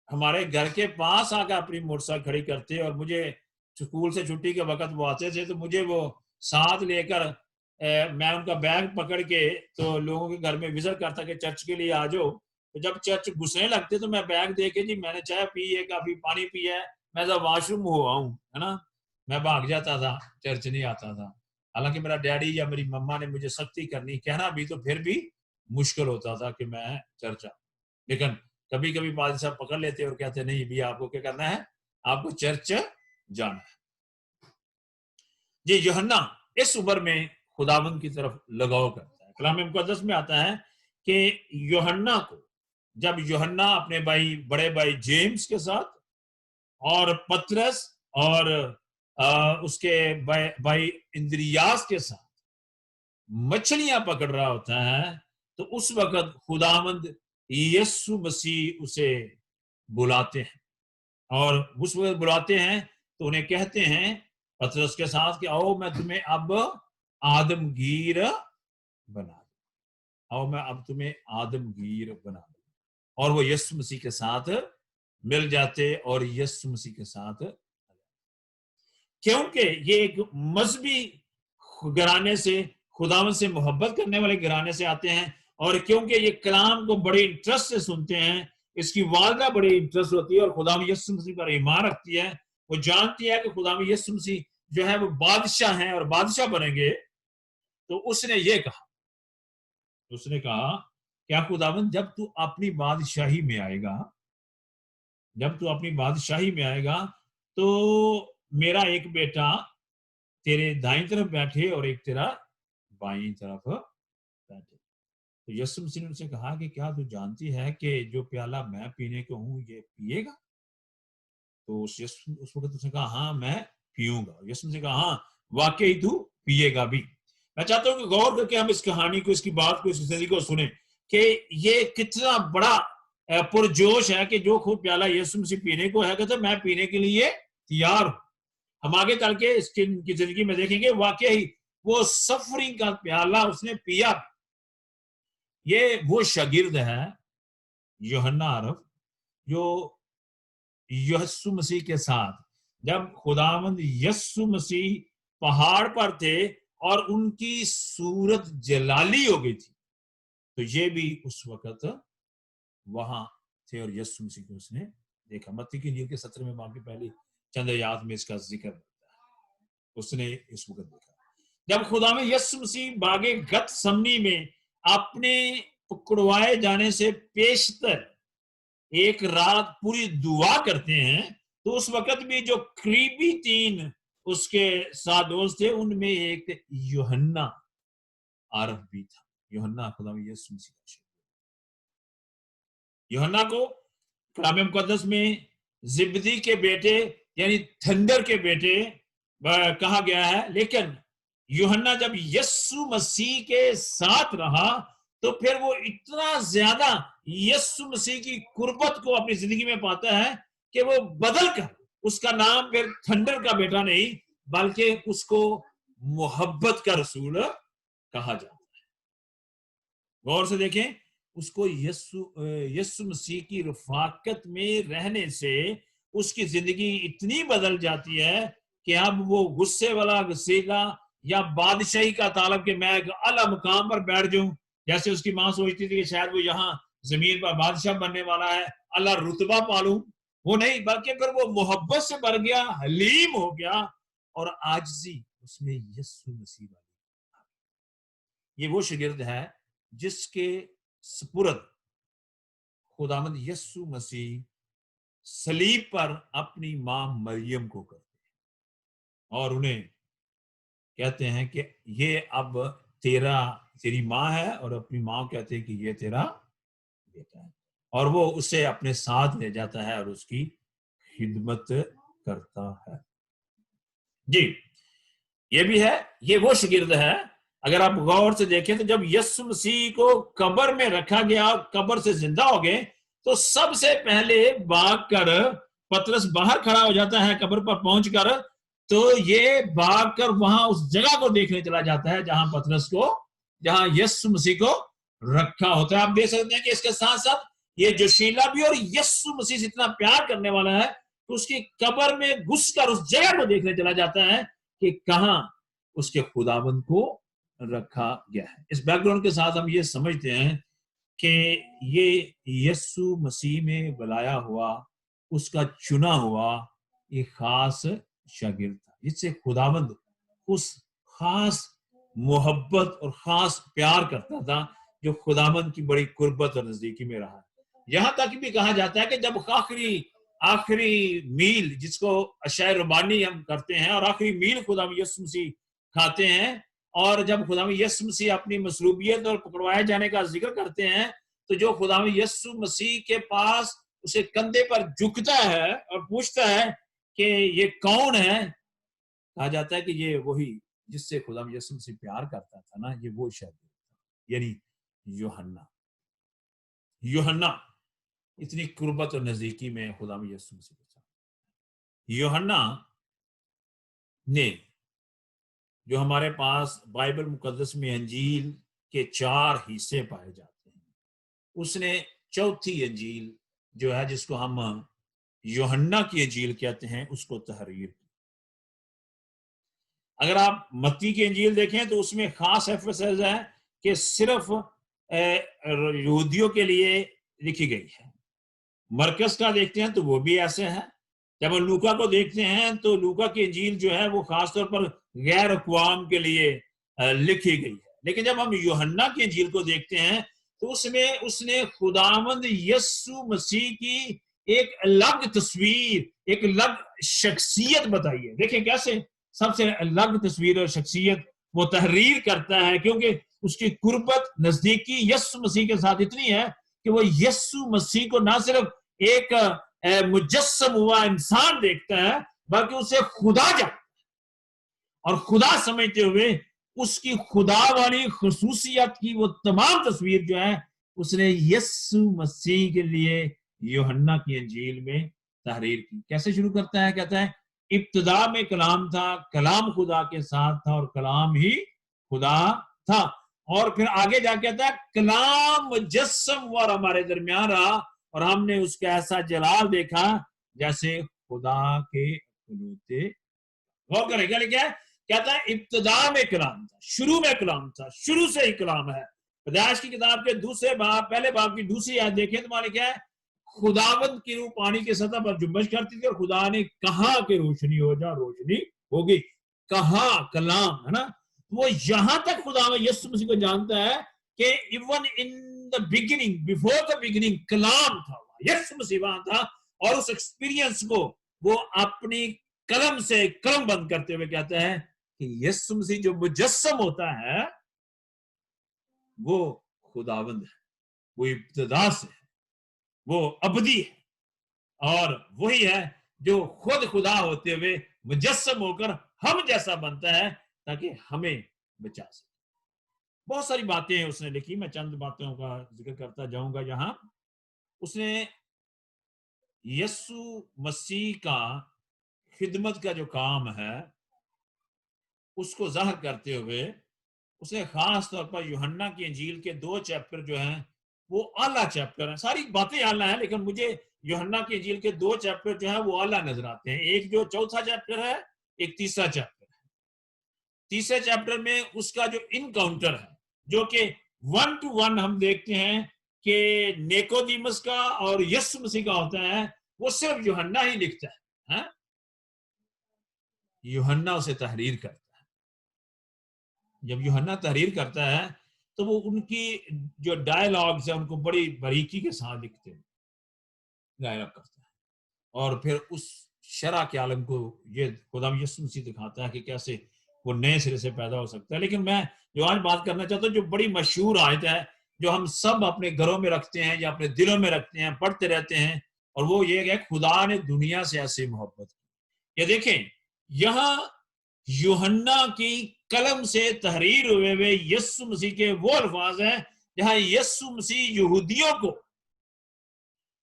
हमारे घर के पास आकर अपनी मोटरसाइकिल खड़ी करते और मुझे स्कूल से छुट्टी के वक्त वो आते थे तो मुझे वो साथ लेकर मैं उनका बैग पकड़ के तो लोगों के घर में विजिट करता कि चर्च के लिए आ जाओ। तो जब चर्च घुसने लगते तो मैं बैग दे के, जी मैंने चाय पी है, काफी पानी पिया है, मैं तो वॉशरूम हुआ हूँ, है ना, मैं भाग जाता था, चर्च नहीं आता था। हालांकि मेरा डैडी या मेरी मम्मा ने मुझे सख्ती करनी, कहना भी तो फिर भी मुश्किल होता था कि मैं चर्च आऊं। लेकिन कभी कभी पादरी साहब पकड़ लेते और कहते नहीं भी आपको क्या करना है, आपको चर्च जाना है। जी यूहन्ना इस उम्र में खुदावंद की तरफ लगाव करता है। कलाम मुकद्दस में आता है कि यूहन्ना को, जब यूहन्ना अपने भाई, बड़े भाई जेम्स के साथ और पतरस और उसके भाई इंद्रियास के साथ मछलियां पकड़ रहा होता है, तो उस वक्त खुदावंद यीशु मसीह उसे बुलाते हैं और उस वक्त बुलाते हैं तो उन्हें कहते हैं पतरस के साथ कि आओ मैं तुम्हें अब आदमगीर बना दूं, आओ मैं अब तुम्हें आदमगीर बना दूं। और वो यीशु मसीह के साथ मिल जाते और यीशु मसीह के साथ, क्योंकि ये एक मजहबी घराने से, खुदावंद से मोहब्बत करने वाले घराने से आते हैं और क्योंकि ये कलाम को बड़े इंटरेस्ट से सुनते हैं, इसकी वालदा बड़ी इंटरेस्ट होती है और खुदावंद यीशु मसीह पर ईमान रखती है। वो जानती है कि खुदावंद यीशु मसीह जो है वो बादशाह हैं और बादशाह बनेंगे। तो उसने ये कहा, उसने कहा क्या खुदावंद जब तू अपनी बादशाही में आएगा, जब तू अपनी बादशाही में आएगा तो मेरा एक बेटा तेरे दाईं तरफ बैठे और एक तेरा बाईं तरफ बैठे। तो यीशु मसीह ने उनसे कहा कि क्या तू जानती है कि जो प्याला मैं पीने को हूं ये पिएगा? तो उस वक्त उसने कहा हाँ मैं पीऊंगा। यीशु मसीह ने कहा हाँ वाकई तू पिएगा भी। मैं चाहता हूं कि गौर करके हम इस कहानी को, इसकी बात को, इस जिंदगी को सुने कि ये कितना बड़ा पुरजोश है कि जो खूब प्याला यीशु मसीह पीने को है कहते मैं पीने के लिए तैयार हूं। हम आगे चल के इसकी जिंदगी में देखेंगे वाकई वो सफरिंग का प्याला उसने पिया। ये वो शागिर्द है यूहन्ना आरफ जो यीशु मसीह के साथ, जब खुदावंद यीशु मसीह पहाड़ पर थे और उनकी सूरत जलाली हो गई थी, तो ये भी उस वक्त वहां थे और यीशु मसीह को उसने देखा। मत्ती की इंजील के 17वें बाब की पहली चंद आयत में इसका जिक्र होता है। उसने इस वक्त देखा जब खुदावंद यीशु मसीह बागे गतसमनी में अपने पकड़वाए जाने से पेशतर एक रात पूरी दुआ करते हैं, तो उस वक्त भी जो करीबी 3 उसके साथ दोस्त थे उनमें एक यूहन्ना आरफ भी था। यूहन्ना खुदावंद यीशु मसीह का शागिर्द। यूहन्ना को कलाम मुकद्दस में जिब्दी के बेटे यानी थंडर के बेटे कहा गया है, लेकिन यूहन्ना जब यीशु मसीह के साथ रहा तो फिर वो इतना ज्यादा यीशु मसीह की कुर्बत को अपनी जिंदगी में पाता है कि वो बदल कर उसका नाम फिर थंडर का बेटा नहीं बल्कि उसको मोहब्बत का रसूल कहा जाता है। गौर से देखें, उसको यस्सु मसीह की रफाकत में रहने से उसकी जिंदगी इतनी बदल जाती है कि अब वो गुस्से वाला गुस्सेगा या बादशाही का तालब कि मैं एक आला मुकाम पर बैठ जाऊं। जैसे उसकी मां सोचती थी कि शायद वो यहाँ जमीन पर बादशाह बनने वाला है, अल्लाह रुतबा पालूं, वो नहीं, बल्कि फिर वो मोहब्बत से भर गया, हलीम हो गया और आजिज़ी उसमें यस्सु मसीह वाली। ये वो शागिर्द है जिसके सुपुर्द खुदावंद यस्सु मसीह सलीब पर अपनी मां मरियम को करते हैं और उन्हें कहते हैं कि ये अब तेरी मां है, और अपनी मां कहते हैं कि ये तेरा बेटा है, और वो उसे अपने साथ ले जाता है और उसकी खिदमत करता है। जी, ये भी है, ये वो शागिर्द है। अगर आप गौर से देखें तो जब यीशु मसीह को कब्र में रखा गया, कब्र से जिंदा हो गए, तो सबसे पहले भाग कर पतरस बाहर खड़ा हो जाता है कब्र पर पहुंचकर, तो ये भाग कर वहां उस जगह को देखने चला जाता है जहां यीशु मसीह को रखा होता है। आप देख सकते हैं कि इसके साथ साथ ये जोशीला भी और यीशु मसीह से इतना प्यार करने वाला है तो उसकी कब्र में घुसकर उस जगह को देखने चला जाता है कि कहां उसके खुदाबंद को रखा गया है। इस बैकग्राउंड के साथ हम ये समझते हैं कि ये यीशु मसीह में बुलाया हुआ, उसका चुना हुआ एक खास शागिर्द था, जिससे खुदाबंद उस खास मोहब्बत और खास प्यार करता था जो खुदाबंद की बड़ी कुर्बत और नजदीकी में रहा। यहां तक भी कहा जाता है कि जब आखिरी मील, जिसको अशायर रुबानी हम करते हैं, और आखिरी मील खुदा यीशु मसीह खाते हैं, और जब खुदा यीशु मसीह अपनी मसरूबियत और पकड़वाए जाने का जिक्र करते हैं, तो जो खुदा यीशु मसीह के पास उसे कंधे पर झुकता है और पूछता है कि ये कौन है, कहा जाता है कि ये वही जिससे खुदा यीशु मसीह प्यार करता था ना, ये वो शागिर्द था, यानी यूहन्ना इतनी कुर्बत और नजदीकी में खुदा यीशु मसीह के साथ। यूहन्ना ने, जो हमारे पास बाइबल मुकद्दस में अंजील के 4 हिस्से पाए जाते हैं, उसने चौथी अंजील जो है, जिसको हम यूहन्ना की अंजील कहते हैं, उसको तहरीर की। अगर आप मत्ती की अंजील देखें तो उसमें खास एफएसएस है कि सिर्फ यहूदियों के लिए लिखी गई है। मरकस का देखते हैं तो वो भी ऐसे है। जब हम लूका को देखते हैं तो लूका की अंजील जो है वो खासतौर पर गैर अक़वाम के लिए लिखी गई है। लेकिन जब हम यूहन्ना की अंजील को देखते हैं तो उसमें उसने खुदावंद यीशु मसीह की एक अलग तस्वीर, एक अलग शख्सियत बताई है। देखें कैसे सबसे अलग तस्वीर और शख्सियत वो तहरीर करता है, क्योंकि उसकी कुर्बत नजदीकी यीशु मसीह के साथ इतनी है कि वो यीशु मसीह को ना सिर्फ एक मुजस्सम हुआ इंसान देखता है, बल्कि उसे खुदा जानता है, और खुदा समझते हुए उसकी खुदा वाली खुसूसियत की वो तमाम तस्वीर जो है उसने यीशु मसीह के लिए यूहन्ना की अंजील में तहरीर की। कैसे शुरू करता है, कहता है इब्तिदा में कलाम था, कलाम खुदा के साथ था और कलाम ही खुदा था। और फिर आगे जाके कहता है कलाम मुजस्सम हुआ और हमारे दरमियान रहा और हमने उसका ऐसा जलाल देखा जैसे खुदा के इकलौते। गौर करें क्या लिखा है, कहता है इब्तिदा में कलाम था, शुरू में कलाम था, शुरू से ही कलाम है। पैदाइश की किताब के पहले बाब की दूसरी आयत देखें तो वहां लिखा है खुदावंद की रूह पानी की सतह पर जुम्बश करती थी और खुदा ने कहा कि रोशनी हो जा, रोशनी होगी। कहा, कलाम है ना। वो यहां तक खुदा में यीशु मसीह को जानता है कि even in the beginning, before the beginning कलाम था, यीशु मसीह वहां था, और उस एक्सपीरियंस को वो अपनी कलम से कलम बंद करते हुए कहता है कि यीशु मसीह जो मुजस्सम होता है वो खुदावंद है, वो इब्तिदा से है, वो अबदी है, और वही है जो खुद खुदा होते हुए मुजस्सम होकर हम जैसा बनता है ताकि हमें बचा सके। बहुत सारी बातें उसने लिखी, मैं चंद बातों का जिक्र करता जाऊंगा। यहां उसने यीशु मसीह का खिदमत का जो काम है उसको ज़ाहिर करते हुए उसने खास तौर पर यूहन्ना की इंजील के 2 चैप्टर जो हैं वो आला चैप्टर हैं। सारी बातें आला हैं, लेकिन मुझे यूहन्ना की इंजील के 2 चैप्टर जो हैं वो आला नजर आते हैं। एक जो चौथा चैप्टर है, एक तीसरा चैप्टर है। तीसरे चैप्टर में उसका जो इनकाउंटर है, जो कि 1 to 1 हम देखते हैं कि निकोदेमुस का और यीशु मसीह का होता है, वो सिर्फ यूहन्ना ही लिखता है, हाँ? यूहन्ना उसे तहरीर करता है। जब यूहन्ना तहरीर करता है तो वो उनकी जो डायलॉग्स है उनको बड़ी बारीकी के साथ लिखते हैं, डायलॉग करता है, और फिर उस शरा के आलम को ये खुदा यीशु मसीह दिखाता है कि कैसे वो नए सिरे से पैदा हो सकता है। लेकिन मैं जो आज बात करना चाहता हूँ, जो बड़ी मशहूर आयत है, जो हम सब अपने घरों में रखते हैं या अपने दिलों में रखते हैं, पढ़ते रहते हैं, और वो ये है खुदा ने दुनिया से ऐसे मोहब्बत की। ये देखें, यहाँ यूहन्ना की कलम से तहरीर हुए यीशु मसीह के वो अल्फाज हैं जहां यीशु मसीह यहूदियों को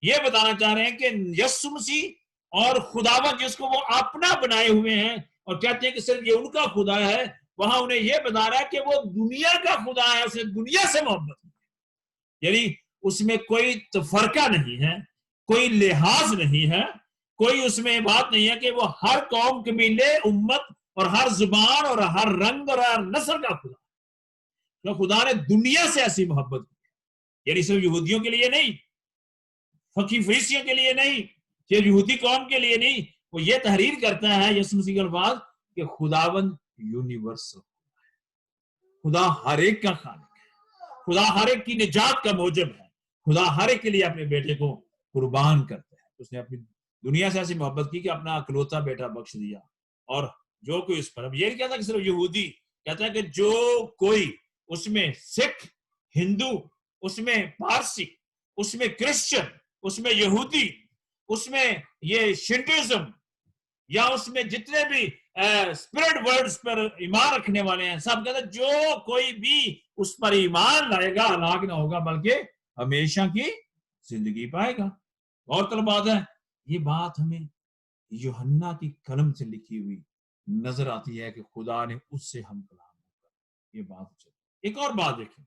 ये बताना चाह रहे हैं कि यीशु मसीह और खुदावन जिसको वो अपना बनाए हुए हैं और कहते हैं कि सिर्फ ये उनका खुदा है, वहां उन्हें ये बता रहा है कि वो दुनिया का खुदा है, उसने दुनिया से मोहब्बत की। यानी उसमें कोई तफरका नहीं है, कोई लिहाज नहीं है, कोई उसमें बात नहीं है कि वो हर कौम, कबीले, उम्मत और हर जुबान और हर रंग और हर नस्ल का खुदा। तो खुदा ने दुनिया से ऐसी मोहब्बत की, यानी सिर्फ यहूदियों के लिए नहीं, फकी फरीसियों के लिए नहीं, सिर्फ यहूदी कौम के लिए नहीं। वो ये तहरीर करता है यीशु मसीह के अल्फाज कि खुदावन यूनिवर्सल, खुदा हर एक का खालिक है, खुदा हर एक की निजात का मौजब है, खुदा हर एक के लिए अपने बेटे को कुर्बान करता है। उसने अपनी दुनिया से ऐसी मोहब्बत की कि अपना अकलौता बेटा बख्श दिया। और जो कोई उस पर, अब ये नहीं कहता कि सिर्फ यहूदी, कहता है कि जो कोई उसमें सिख, हिंदू, उसमें पारसी, उसमें क्रिश्चियन, उसमें यहूदी, उसमें ये शिंटोइज्म, या उसमें जितने भी स्पिरिट वर्ड्स पर ईमान रखने वाले हैं, सब कहते हैं जो कोई भी उस पर ईमान लाएगा हलाक ना होगा बल्कि हमेशा की जिंदगी पाएगा। और तो बात है, ये बात हमें यूहन्ना की कलम से लिखी हुई नजर आती है कि खुदा ने उससे हम कलाम कर, ये बात चलती। एक और बात देखें,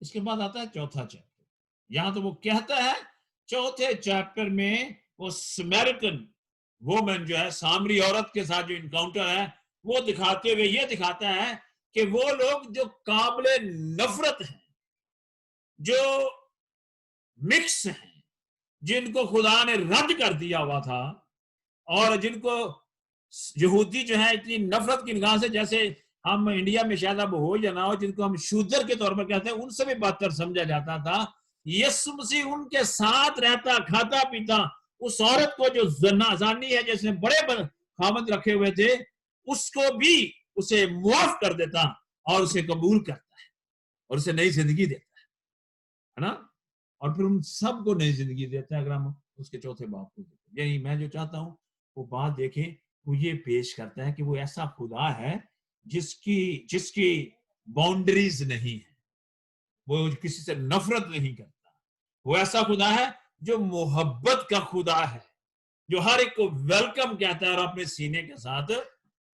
इसके बाद आता है चौथा चैप्टर। यहां तो वो कहता है चौथे चैप्टर में वो समरिटन वोमन जो है, सामरी औरत के साथ जो इनकाउंटर है, वो दिखाते हुए ये दिखाता है कि वो लोग जो काबिले नफरत हैं, जो मिक्स हैं, जिनको खुदा ने रद्द कर दिया हुआ था, और जिनको यहूदी जो है इतनी नफरत की निगाह से, जैसे हम इंडिया में शायद अब हो या ना हो, जिनको हम शूद्र के तौर पर कहते हैं, उनसे भी बदतर समझा जाता था। यीशु मसीह उनके साथ रहता, खाता पीता, उस औरत को जो जनाजानी है, जिसने बड़े खामद रखे हुए थे, उसको भी उसे मुआफ कर देता और उसे कबूल करता है और उसे नई जिंदगी देता है ना, और फिर उन सबको नई जिंदगी देता है। अगर हम उसके चौथे बाप को देखें, यही मैं जो चाहता हूं वो बात देखें, वो ये पेश करता है कि वो ऐसा खुदा है जिसकी बाउंड्रीज नहीं है, वो किसी से नफरत नहीं करता। वो ऐसा खुदा है जो मोहब्बत का खुदा है, जो हर एक को वेलकम कहता है और अपने सीने के साथ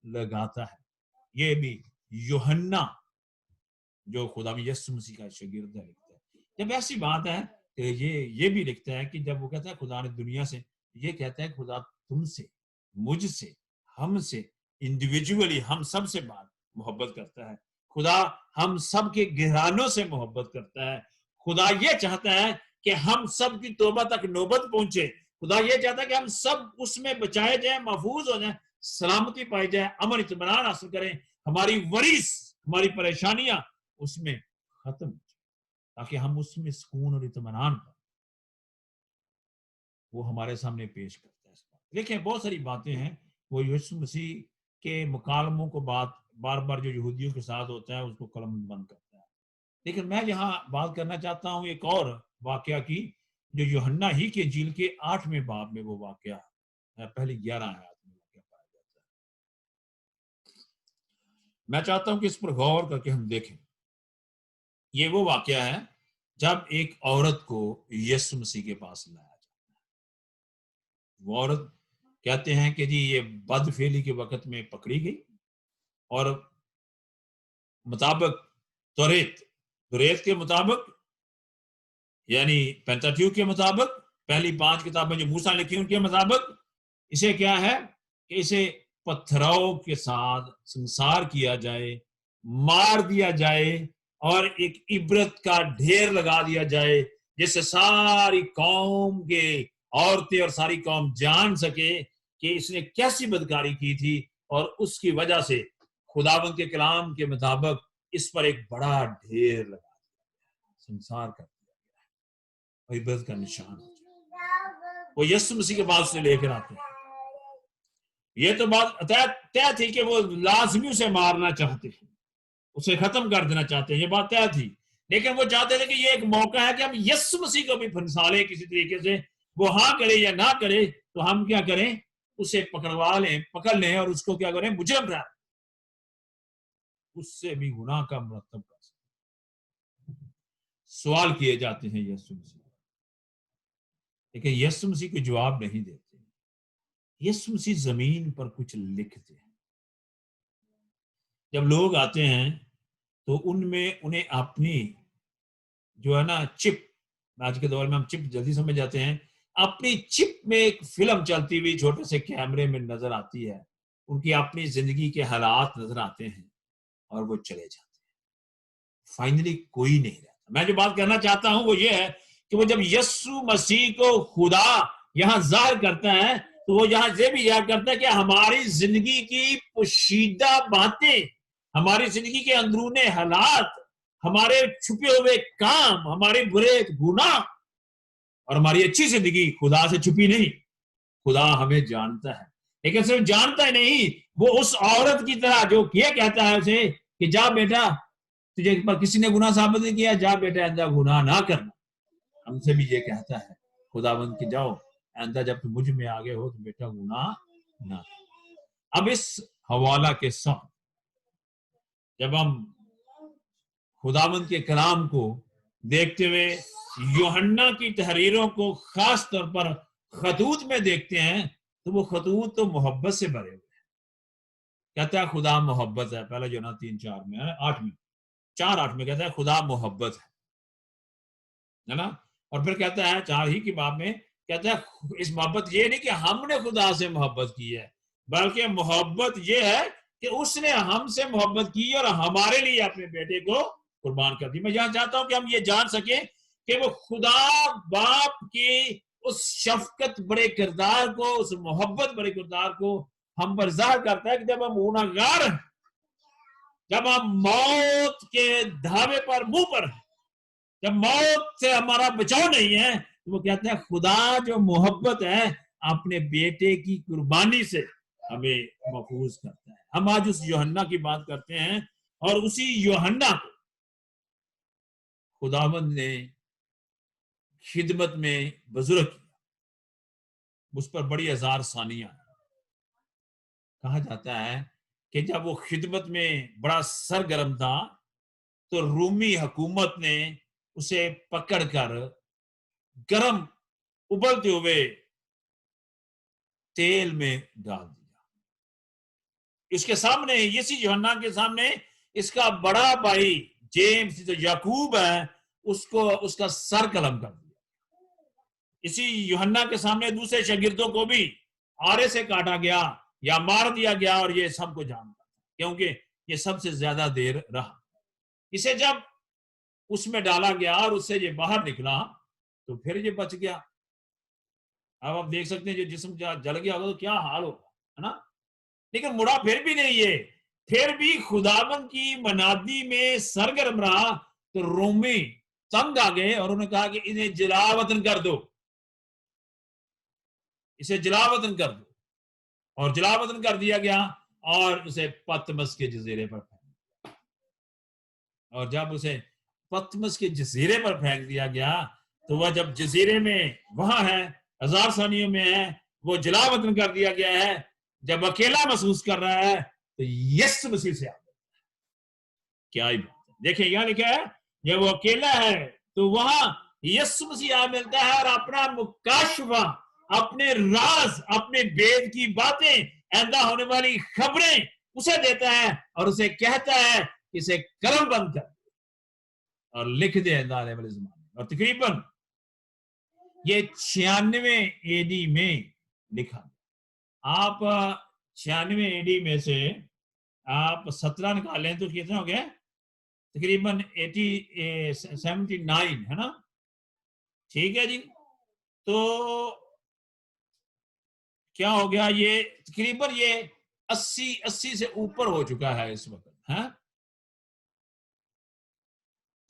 लगाता है। ये भी यूहन्ना जो खुदा यीशु मसीह का शागिर्द है लिखता है। जब ऐसी बात है तो ये भी लिखता है कि जब वो कहता है खुदा ने दुनिया से, ये कहता है खुदा तुमसे, मुझसे, हमसे, इंडिविजुअली हम सब से बात मोहब्बत करता है। खुदा हम सब के घरानों से मोहब्बत करता है। खुदा ये चाहता है कि हम सब की तौबा तक नौबत पहुंचे। खुदा ये चाहता है कि हम सब उसमें बचाए जाए, महफूज हो जाए, सलामती पाई जाए, अमन इत्मीनान हासिल करें, हमारी वरीस, हमारी परेशानियां उसमें खत्म हो जाए, ताकि हम उसमें सुकून और इत्मीनान पाए। वो हमारे सामने पेश करता है। देखिए बहुत सारी बातें हैं, वो यीशु मसीह के मुकालमों को बार बार जो यहूदियों के साथ होता है उसको कलमबंद करता है। लेकिन मैं यहाँ बात करना चाहता हूँ एक और वाकया की, जो यूहन्ना ही के इंजील के 8वें बाब में वो वाकया पहली 11 आयत में वाकया पाया जाता है। मैं चाहता हूं कि इस पर गौर करके हम देखें। ये वो वाकया है जब एक औरत को यीशु मसीह के पास लाया जाता है। वो औरत कहते हैं कि जी ये बदफेली के वक्त में पकड़ी गई और मुताबिक तौरेत के मुताबिक, यानी पेंटाट्यूक के मुताबिक, पहली 5 किताबें जो मूसा ने लिखी उनके मुताबिक इसे क्या है कि इसे पत्थरों के साथ संसार किया जाए, मार दिया जाए और एक इबरत का ढेर लगा दिया जाए, जिससे सारी कौम के औरतें और सारी कौम जान सके कि इसने कैसी बदकारी की थी, और उसकी वजह से खुदावंद के कलाम के मुताबिक इस पर एक बड़ा ढेर लगा दिया, संसार कर दिया गया और इबरत का निशान हो जाए। वो यीशु मसीह के बाद से लेकर आते हैं। ये तो बात तय थी कि वो लाजमी उसे मारना चाहते हैं, उसे खत्म कर देना चाहते हैं, ये बात तय थी। लेकिन वो चाहते थे कि ये एक मौका है कि हम यीशु मसीह को भी फंसा लें किसी तरीके से, वो हाँ करे या ना करे तो हम क्या करें, उसे पकड़वा लें, पकड़ लें और उसको क्या करें, मुजरिम ठहराएं, उससे भी गुनाह का मुरत्तब कर सकते। सवाल किए जाते हैं यीशु मसीह, लेकिन यीशु मसीह को जवाब नहीं देते। यीशु मसीह जमीन पर कुछ लिखते हैं। जब लोग आते हैं तो उनमें उन्हें अपनी जो है ना चिप, आज के दौर में हम चिप जल्दी समझ जाते हैं, अपनी चिप में एक फिल्म चलती हुई छोटे से कैमरे में नजर आती है, उनकी अपनी जिंदगी के हालात नजर आते हैं और वो चले जाते हैं। फाइनली कोई नहीं रहता। मैं जो बात कहना चाहता हूं वो ये है कि वो जब यीशु मसीह को खुदा यहां जाहिर करता है तो वो यहां से भी जाहिर करता है कि हमारी जिंदगी की पोशीदा बातें, हमारी जिंदगी के अंदरूने हालात, हमारे छुपे हुए काम, हमारे बुरे गुनाह और हमारी अच्छी जिंदगी खुदा से छुपी नहीं। खुदा हमें जानता है, लेकिन सिर्फ जानता ही नहीं, वो उस औरत की तरह जो ये कहता है उसे कि जा बेटा, तुझे पर किसी ने गुनाह साबित नहीं किया, जा बेटा आइंदा गुनाह ना करना। हमसे भी ये कहता है खुदावंद की, जाओ आइंदा जब तुम मुझ में आगे हो तो बेटा गुनाह ना। अब इस हवाला के साथ जब हम खुदावंद के कलाम को देखते हुए यूहन्ना की तहरीरों को खास तौर पर खतूत में देखते हैं तो वो खतूत तो मोहब्बत से भरे हुए हैं। कहता है खुदा मोहब्बत है, पहला यूहन्ना 3:4 में, 8 में, 4:8 में कहता है खुदा मोहब्बत है ना। और फिर कहता है 4 ही की बात में कहता है इस मोहब्बत ये नहीं कि हमने खुदा से मोहब्बत की है, बल्कि मोहब्बत ये है कि उसने हमसे मोहब्बत की और हमारे लिए अपने बेटे को कुर्बान कर दी। मैं यहाँ चाहता हूं कि हम ये जान सके कि वो खुदा बाप की उस शफकत बड़े किरदार को, उस मोहब्बत बड़े किरदार को हम पर जाहिर करता है कि जब हम गुनाहगार हैं, जब हम मौत के धावे पर, मुंह पर, जब मौत से हमारा बचाव नहीं है, तो वो कहते हैं खुदा जो मोहब्बत है अपने बेटे की कुर्बानी से हमें महफूज करता है। हम आज उस यूहन्ना की बात करते हैं और उसी यूहन्ना को खुदावंद ने खिदमत में बुजुर्ग किया, उस पर बड़ी हजार सानियां। कहा जाता है कि जब वो खिदमत में बड़ा सरगर्म था तो रूमी हुकूमत ने उसे पकड़कर गरम उबलते हुए तेल में डाल दिया। इसके सामने, इसी यूहन्ना के सामने इसका बड़ा भाई जेम्स जो याकूब है उसको उसका सर कलम कर दिया। इसी यूहन्ना के सामने दूसरे शागिर्दों को भी आरे से काटा गया या मार दिया गया और ये सबको जानता था क्योंकि ये सबसे ज्यादा देर रहा। इसे जब उसमें डाला गया और उससे ये बाहर निकला तो फिर ये बच गया। अब आप देख सकते हैं जो जिस्म जल गया होगा तो क्या हाल होगा, है ना। लेकिन मुड़ा फिर भी नहीं, ये फिर भी खुदावंद की मनादी में सरगर्म रहा तो रोमी तंग आ गए और उन्होंने कहा कि इन्हें जलावतन कर दो, इसे जलावतन कर दो। और जलावतन कर दिया गया और उसे पतमस के जजीरे पर फेंक दिया। और जब उसे पतमस के जजीरे पर फेंक दिया गया तो वह जब जजीरे में वहां है, हजार सानियों में है, वो जलावतन कर दिया गया है। जब अकेला महसूस कर रहा है तो यीशु मसीह से आता है। क्या ही बात है। देखिए यहां लिखा है जब वो अकेला है तो वहां यीशु मसीह आ मिलता है और अपना मुकाशफा, अपने राज, अपने भेद की बातें, ऐदा होने वाली खबरें उसे देता है और उसे कहता है कि इसे कलम बंद कर और लिख दे आने वाले जमाने में। और तकरीबन ये 96 एडी में लिखा। आप 96 एडी में से आप 17 निकालें तो कितना हो गया? तकरीबन 79 है ना? ठीक है जी। तो क्या हो गया? ये तकरीबन ये 80 से ऊपर हो चुका है इस वक्त, है?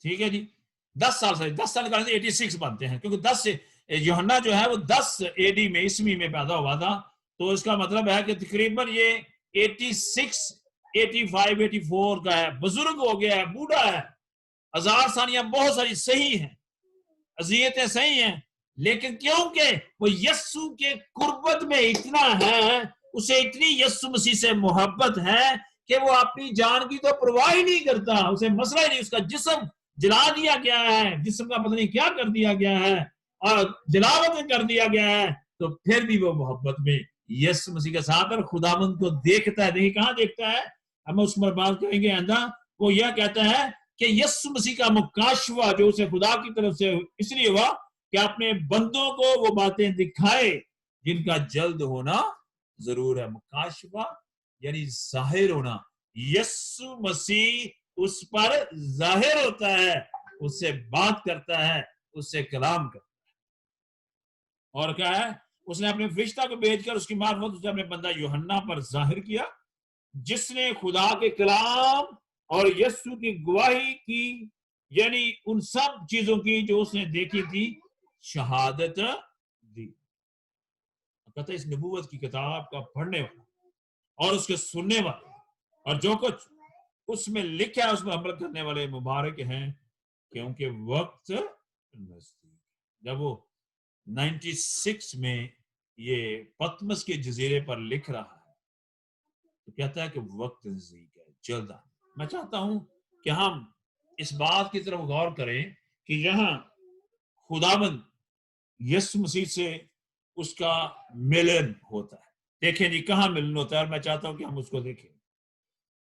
ठीक है जी। 10 साल निकालने से 86 बनते हैं, क्योंकि 10 से यूहन्ना जो है वो 10 एडी में ईस्वी में पैदा हुआ था। तो इसका मतलब है कि तकरीबन ये 86, 85, 84 का है, बुजुर्ग हो गया है, बूढ़ा है। हजार सानियां बहुत सारी सही हैं, अजियतें सही हैं, लेकिन क्योंकि वो यस्सु के कुर्बत में इतना है, उसे इतनी यस्सु मसीह से मोहब्बत है कि वो अपनी जान की तो परवाह ही नहीं करता। उसे मसला ही नहीं, उसका जिस्म जला दिया गया है, जिस्म का पता नहीं क्या कर दिया गया है और जलावत कर दिया गया है, तो फिर भी वो मोहब्बत में यस्सु मसीह के साथ और खुदावंद को देखता है। देखिए कहां देखता है, हम उस पर बात करेंगे आंदा। वो यह कहता है कि यस्सु मसीह का मुकाशवा जो उसे खुदा की तरफ से इसलिए हुआ कि अपने बंदों को वो बातें दिखाए जिनका जल्द होना जरूर है। मुकाशवा यानी जाहिर होना। यस्सु मसीह उस पर जाहिर होता है, उससे बात करता है, उससे कलाम करता है। और क्या है, उसने अपने फरिश्ता को भेजकर उसकी मार्फत उसने अपने बंदा यूहन्ना पर जाहिर किया, जिसने खुदा के कलाम और यस्सु की गवाही की, यानी उन सब चीजों की जो उसने देखी थी शहादत दी। कहता इस नबूवत की किताब का पढ़ने वाला और उसके सुनने वाले और जो कुछ उसमें लिखा है उसमें अमल करने वाले मुबारक हैं, क्योंकि वक्त नजदीक। जब वो 96 में ये पतमस के जजीरे पर लिख रहा है तो कहता है कि वक्त नजदीक है, जल्द आ। मैं चाहता हूं कि हम इस बात की तरफ गौर करें कि यहाँ खुदाबंद यीशु मसीह से उसका मिलन होता है। देखें जी कहाँ मिलन होता है, और मैं चाहता हूं कि हम उसको देखें।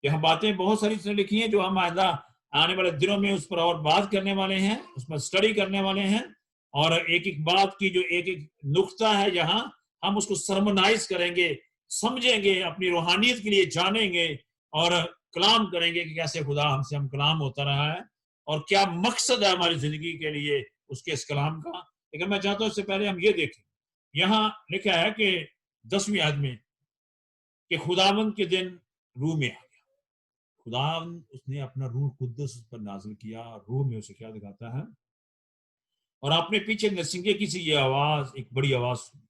यह बातें बहुत सारी चीजें लिखी हैं जो हम आइंदा आने वाले दिनों में उस पर और बात करने वाले हैं, उस पर स्टडी करने वाले हैं, और एक एक बात की जो एक एक नुक्ता है जहां हम उसको सरमनाइज करेंगे, समझेंगे, अपनी रूहानियत के लिए जानेंगे और कलाम करेंगे कि कैसे खुदा हमसे हम कलाम होता रहा है और क्या मकसद है हमारी जिंदगी के लिए उसके इस कलाम का। लेकिन मैं चाहता हूं इससे पहले हम ये देखें, यहाँ लिखा है कि 10वीं आयत में कि खुदावंद के दिन रूह में आ गया। खुदावंद उसने अपना रूह कुद्दस उस पर नाजिल किया, रूह में उसे क्या दिखाता है, और अपने पीछे नरसिंगे की सी ये आवाज, एक बड़ी आवाज सुनी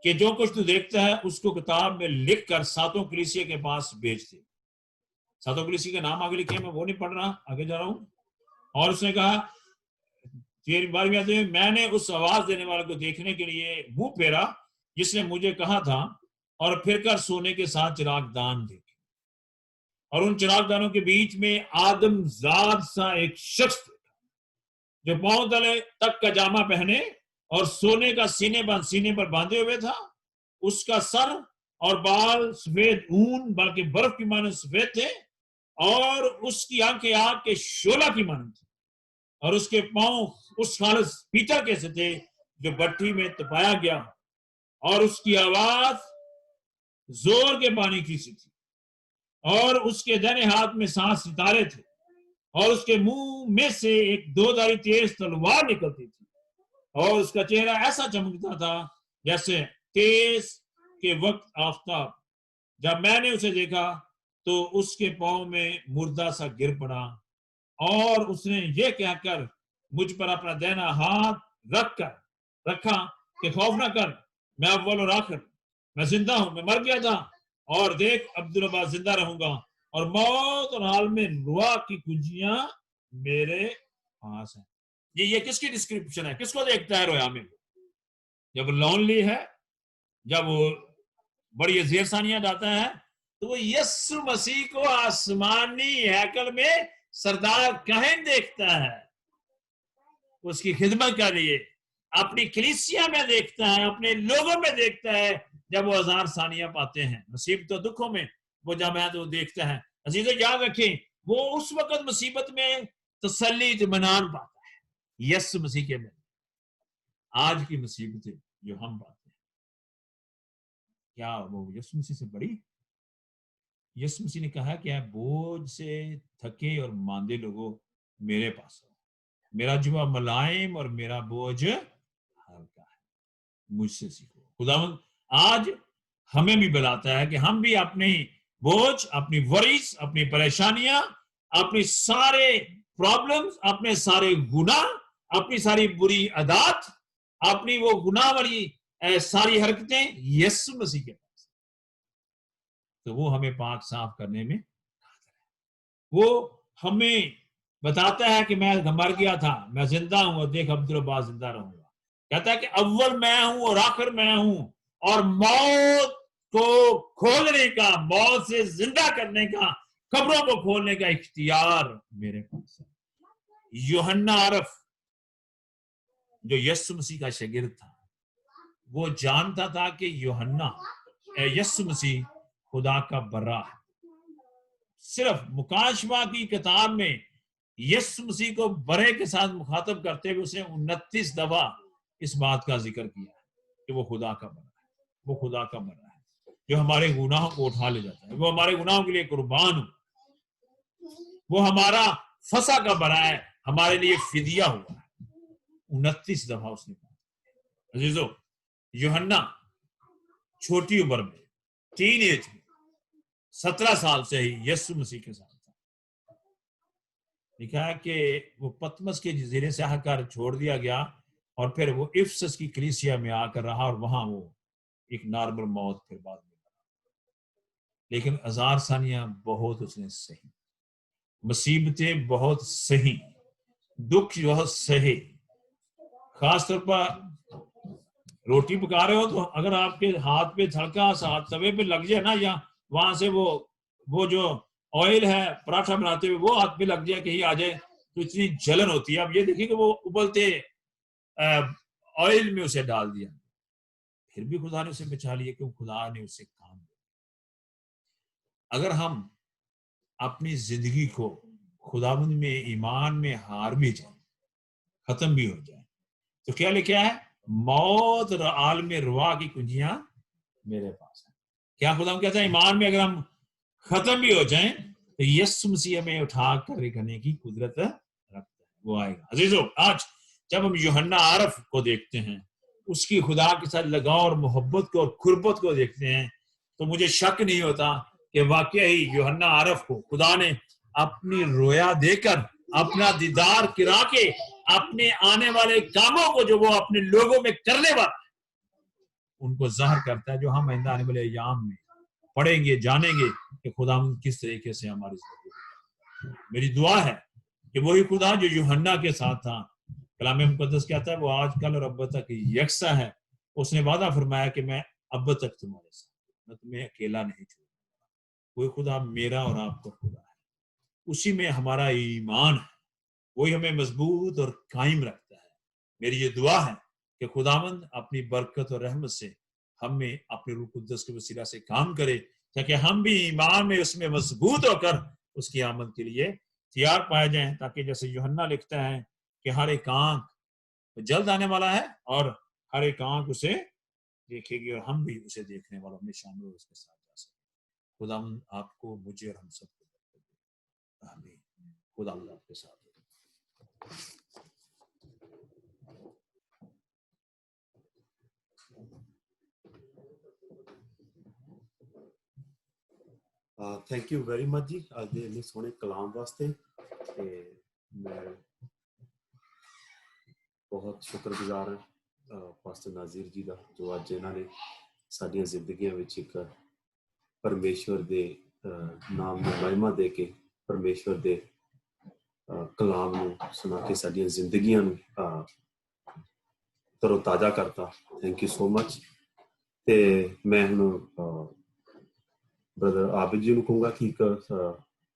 कि जो कुछ तू देखता है उसको किताब में लिख कर 7 कलीसिया के पास भेज दे। 7 कलीसिया के नाम आगे लिखे, मैं वो नहीं पढ़ रहा, आगे जा रहा हूं। और उसने कहा 12वीं आयत में, मैंने उस आवाज देने वाले को देखने के लिए मुंह फेरा जिसने मुझे कहा था, और फिर कर सोने के साथ चिरागदान देखे, और उन चिरागदानों के बीच में आदमजाद सा एक शख्स जो पांव तले तक का जामा पहने और सोने का सीने पर बांधे हुए था। उसका सर और बाल सफेद ऊन बल्कि बर्फ की मानद सफेद थे, और उसकी आंखें आग के शोला की मानद थी, और उसके पांव उस खालिस पीतल के से थे जो भट्ठी में तपाया गया, और उसकी आवाज जोर के पानी की सी थी, और उसके दाहिने हाथ में 7 सितारे थे, और उसके मुंह में से एक 2धारी तेज तलवार निकलती थी, और उसका चेहरा ऐसा चमकता था जैसे तेज के वक्त आफताब। जब मैंने उसे देखा तो उसके पांव में मुर्दा सा गिर पड़ा, और उसने ये कहकर मुझ पर अपना दाहिना हाथ रखा कि खौफ ना कर, मैं अव्वल और आखिर, मैं जिंदा हूं, मैं मर गया था, और देख अब्दुल जिंदा रहूंगा, और मौत और हाल में रुआ की कुंजियां मेरे पास हैं। ये किसकी डिस्क्रिप्शन है? किसको देखता है रोया में? जब लोनली है, जब वो बड़ी जेरसानियां डालता है, तो वो यीशु मसीह को आसमानी हैकल में सरदार कहन देखता है, उसकी खिदमत के लिए अपनी कलीसिया में देखता है, अपने लोगों में देखता है। जब वो 1000 सानियां पाते हैं मुसीबतों दुखों में, वो जब है तो देखता है। अजीजों याद रखें, वो उस वक्त मुसीबत में तसल्ली इत्मीनान पाता है यीशु मसीह के में। आज की मुसीबतें जो हम पाते हैं, क्या वो यीशु मसीह से बड़ी? यीशु मसीह ने कहा कि आप बोझ से थके और मांदे लोगों मेरे पास आओ, मेरा जुबा मुलायम और मेरा बोझ हल्का है, मुझसे सीखो। खुदावंद आज हमें भी बुलाता है कि हम भी अपनी बोझ, अपनी वरीज, अपनी परेशानियां, अपनी सारे प्रॉब्लम्स, अपने सारे गुनाह, अपनी सारी बुरी आदत, अपनी वो गुनाह वाली सारी हरकतें यीशु मसीह के पास, तो वो हमें पाक साफ करने में, वो हमें बताता है कि मैं मर गया था, मैं जिंदा हूं और देख अब बाद जिंदा रहूंगा। कहता है कि अव्वल मैं हूं और आखिर मैं हूं, और मौत को खोलने का, मौत से जिंदा करने का, कब्रों को खोलने का इख्तियार मेरे पास है। यूहन्ना आरफ जो यीशु मसीह का शागिर्द था, वो जानता था कि यूहन्ना यीशु मसीह खुदा का बर्रा है। सिर्फ मुकाशवा की किताब में यीशु मसीह को बरे के साथ मुखातब करते हुए उसने 29 दफा इस बात का जिक्र किया कि वो खुदा का बर्रा है, वो खुदा का बर्रा है जो हमारे गुनाहों को उठा ले जाता है, वो हमारे गुनाहों के लिए कुर्बान हो, वो हमारा फसा का बर्रा है, हमारे लिए फिदिया हुआ है। 29 दफा उसने कहा। अजीजों, यूहन्ना छोटी उम्र में, टीन एज में, 17 साल से ही यीशु मसीह के साथ था। लिखा है कि वो पतमस के जजीरे से आकर छोड़ दिया गया और फिर वो इफसस की कलीसिया में आकर रहा और वहां वो एक नॉर्मल मौत फिर बाद में मरा। लेकिन हजार सानियां बहुत उसने सही, मुसीबतें बहुत सही, दुख बहुत सही। खासतौर पर रोटी पका रहे हो तो अगर आपके हाथ पे हल्का सा तवे पे लग जाए ना, या वहां से वो जो ऑयल है पराठा बनाते हुए वो हाथ पे लग जाए, कहीं आ जाए, तो इतनी जलन होती है। अब ये देखिए कि वो उबलते ऑयल में उसे डाल दिया, फिर भी खुदा ने उसे बचा लिया क्योंकि खुदा ने उसे काम दिया। अगर हम अपनी जिंदगी को खुदावंद में ईमान में हार भी जाए, खत्म भी हो जाए, तो क्या लिखा है? मौत और आलम रुआ की कुंजियां मेरे पास है। क्या खुदा कहता है? ईमान में अगर हम खत्म भी हो जाएं तो यीशु मसीह में उठा कर करने की कुदरत रखता है, वो आएगा। अजीजों, आज जब हम यूहन्ना आरफ को देखते हैं, उसकी खुदा के साथ लगाव और मोहब्बत को और कुर्बत को देखते हैं, तो मुझे शक नहीं होता कि वाकई ही यूहन्ना आरफ को खुदा ने अपनी रोया देकर, अपना दीदार किरा के, अपने आने वाले कामों को जो वो अपने लोगों में करने वाला उनको जाहिर करता है, जो हम आइंदा आने वाले अय्याम में पढ़ेंगे, जानेंगे कि खुदा किस तरीके से हमारी जिंदगी। मेरी दुआ है कि वही खुदा जो यूहन्ना के साथ था, कलाम मुकद्दस कहता है वो आज कल और अब तक यकसा है। उसने वादा फरमाया कि मैं अब तक तुम्हारे साथ, मैं तुम्हें अकेला नहीं छोड़ूंगा। वही खुदा मेरा और आपका खुदा है, उसी में हमारा ईमान है, वही हमें मजबूत और कायम रखता है। मेरी ये दुआ है कि खुदावंद अपनी बरकत और रहमत से हमें अपने रूह कुद्दस के वसीला से काम करे, ताकि हम भी ईमान में उसमें मजबूत होकर उसकी आमद के लिए तैयार पाए जाएं, ताकि जैसे यूहन्ना लिखता है कि हर एक आंख जल्द आने वाला है और हर एक आंख उसे देखेगी और हम भी उसे देखने वालों में शामिल उसके साथ जा सकें। खुदावंद आपको, मुझे और हम सबको आमीन। खुदावंद आपके साथ। थैंक यू वेरी मच जी आज ਦੇ ਇੰਨੇ ਸੋਹਣੇ ਕਲਾਮ ਵਾਸਤੇ। ਤੇ ਮੈਂ ਬਹੁਤ ਸ਼ੁਕਰਗੁਜ਼ਾਰ ਹਾਂ ਪਾਸਟਰ ਨਾਜ਼ੀਰ ਜੀ ਦਾ, ਜੋ ਅੱਜ ਇਹਨਾਂ ਨੇ ਸਾਡੀਆਂ ਜ਼ਿੰਦਗੀਆਂ ਵਿੱਚ ਇੱਕ ਪਰਮੇਸ਼ਵਰ ਦੇ ਨਾਮ ਨੂੰ ਮਹਿਮਾ ਦੇ ਕੇ, ਪਰਮੇਸ਼ਵਰ ਦੇ ਕਲਾਮ ਨੂੰ ਸੁਣਾ ਕੇ ਸਾਡੀਆਂ ਜ਼ਿੰਦਗੀਆਂ ਨੂੰ ਤਰੋਤਾਜ਼ਾ ਕਰਤਾ। Thank you so much. ਤੇ ਮੈਂ ਹੁਣ ब्रदर आबिद जी ਨੂੰ ਕਹੂੰਗਾ ਕਿ ਇੱਕ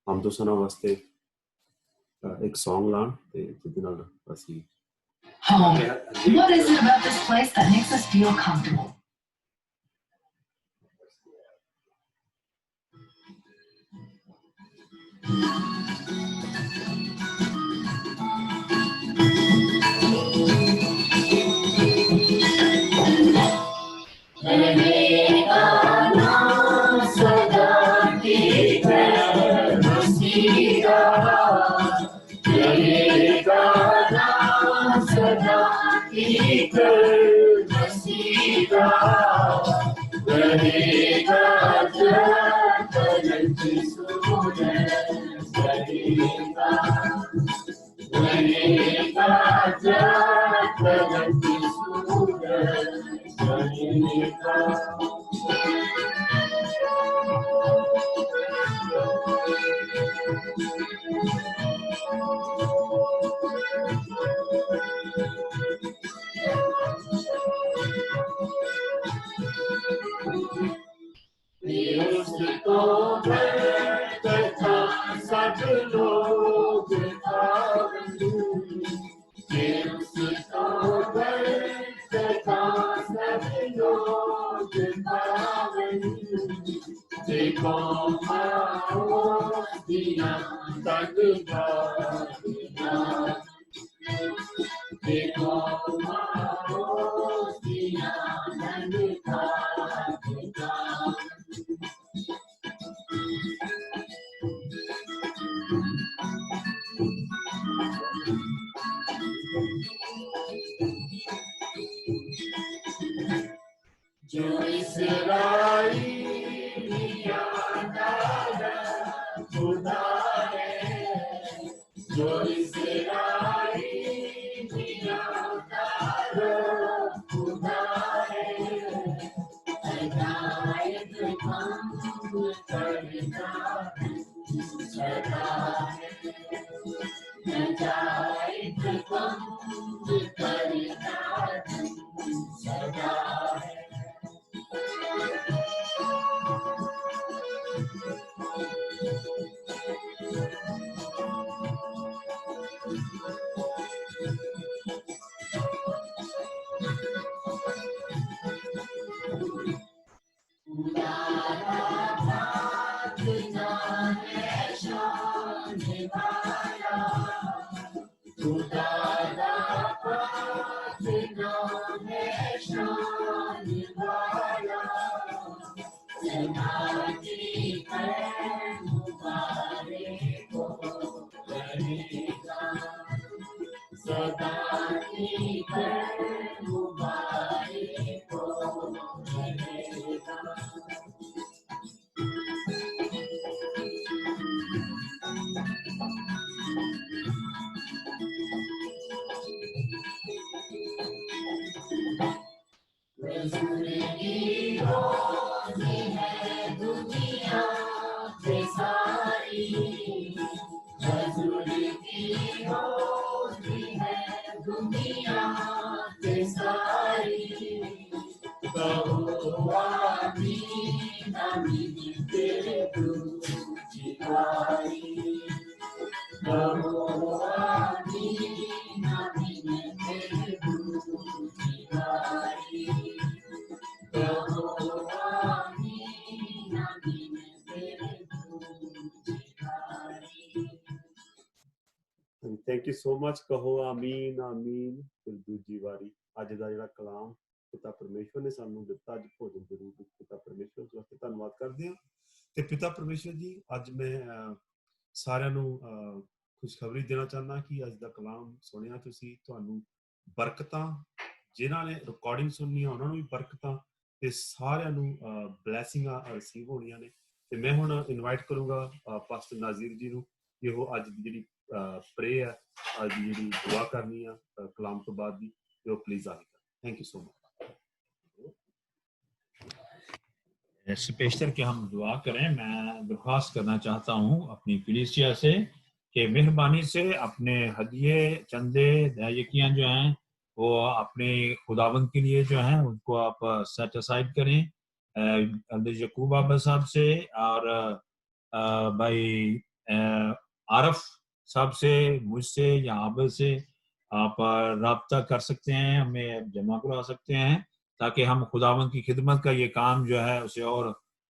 ਹਮਦੋ ਸਨਾ ਵਾਸਤੇ ਇੱਕ ਸੌਂਗ ਲਾਣ ਤੇ ਜਿਹਦੇ ਨਾਲ ਅਸੀਂ Home. What is it about this place that makes us feel comfortable? रहेगा नाम सदा की मसीहा, रहेगा नाम सदा की मसीहा, रहेगा जब तक सूरज रहेगा, रहेगा जब तक सूरज रहेगा। उसको तथा सब लोग पावनी, उसको तथा सब लोग पावनी, देखो आओ दिया तक दिया, देखो आओ दिया तक दिया। जो इसराइलिया खुदा है, जो इसराइलिया खुदा है, हिदायत हम करता सदा है, हिदायत हम करता सदा है। Thank you so much. कहो आमीन आमीन। फिर दूजी वारी ਅੱਜ ਦਾ ਜਿਹੜਾ ਕਲਾਮ ਪਿਤਾ ਪਰਮੇਸ਼ਵਰ ਨੇ ਸਾਨੂੰ ਦਿੱਤਾ, ਅੱਜ ਭੋਜਨ ਦੇ ਰੂਪ ਵਿੱਚ ਪਿਤਾ ਪਰਮੇਸ਼ਵਰ ਦਾ ਧੰਨਵਾਦ ਕਰਦੇ ਹਾਂ। ਤੇ ਪਿਤਾ ਪਰਮੇਸ਼ਵਰ ਜੀ, ਅੱਜ ਮੈਂ ਸਾਰਿਆਂ ਨੂੰ ਖੁਸ਼ਖਬਰੀ ਦੇਣਾ ਚਾਹੁੰਦਾ ਕਿ ਅੱਜ ਦਾ ਕਲਾਮ ਸੁਣਿਆ ਤੁਸੀਂ, ਤੁਹਾਨੂੰ ਬਰਕਤਾਂ, ਜਿਨ੍ਹਾਂ ਨੇ ਰਿਕਾਰਡਿੰਗ ਸੁਣਨੀ ਆ ਉਹਨਾਂ ਨੂੰ ਵੀ ਬਰਕਤਾਂ, ਤੇ ਸਾਰਿਆਂ ਨੂੰ ਬਲੈਸਿੰਗਾਂ ਰਿਸੀਵ ਹੋਣੀਆਂ ਨੇ। ਤੇ ਮੈਂ ਹੁਣ ਇਨਵਾਈਟ ਕਰੂੰਗਾ ਪਾਸਟਰ ਨਾਜ਼ੀਰ ਜੀ ਨੂੰ ਕਿ ਉਹ ਅੱਜ ਦੀ ਜਿਹੜੀ ਪ੍ਰੇ ਹੈ, ਅੱਜ ਦੀ ਜਿਹੜੀ ਦੁਆ ਕਰਨੀ ਆ ਕਲਾਮ ਤੋਂ ਬਾਅਦ ਦੀ, तो प्लीज आगे। Thank you so much. पेशतर के हम दुआ करें। मैं दरख्वास्त करना चाहता हूँ अपनी कलीसिया से कि मेहरबानी से अपने हदिये, चंदे, दायकियाँ जो हैं वो अपने खुदावंद के लिए जो हैं उनको आप सेट असाइड करें। यकूब आबा साहब से और भाई आरफ साहब से, मुझसे या आबा से आप राब्ता कर सकते हैं, हमें जमा करवा सकते हैं, ताकि हम खुदावंद की खिदमत का ये काम जो है उसे और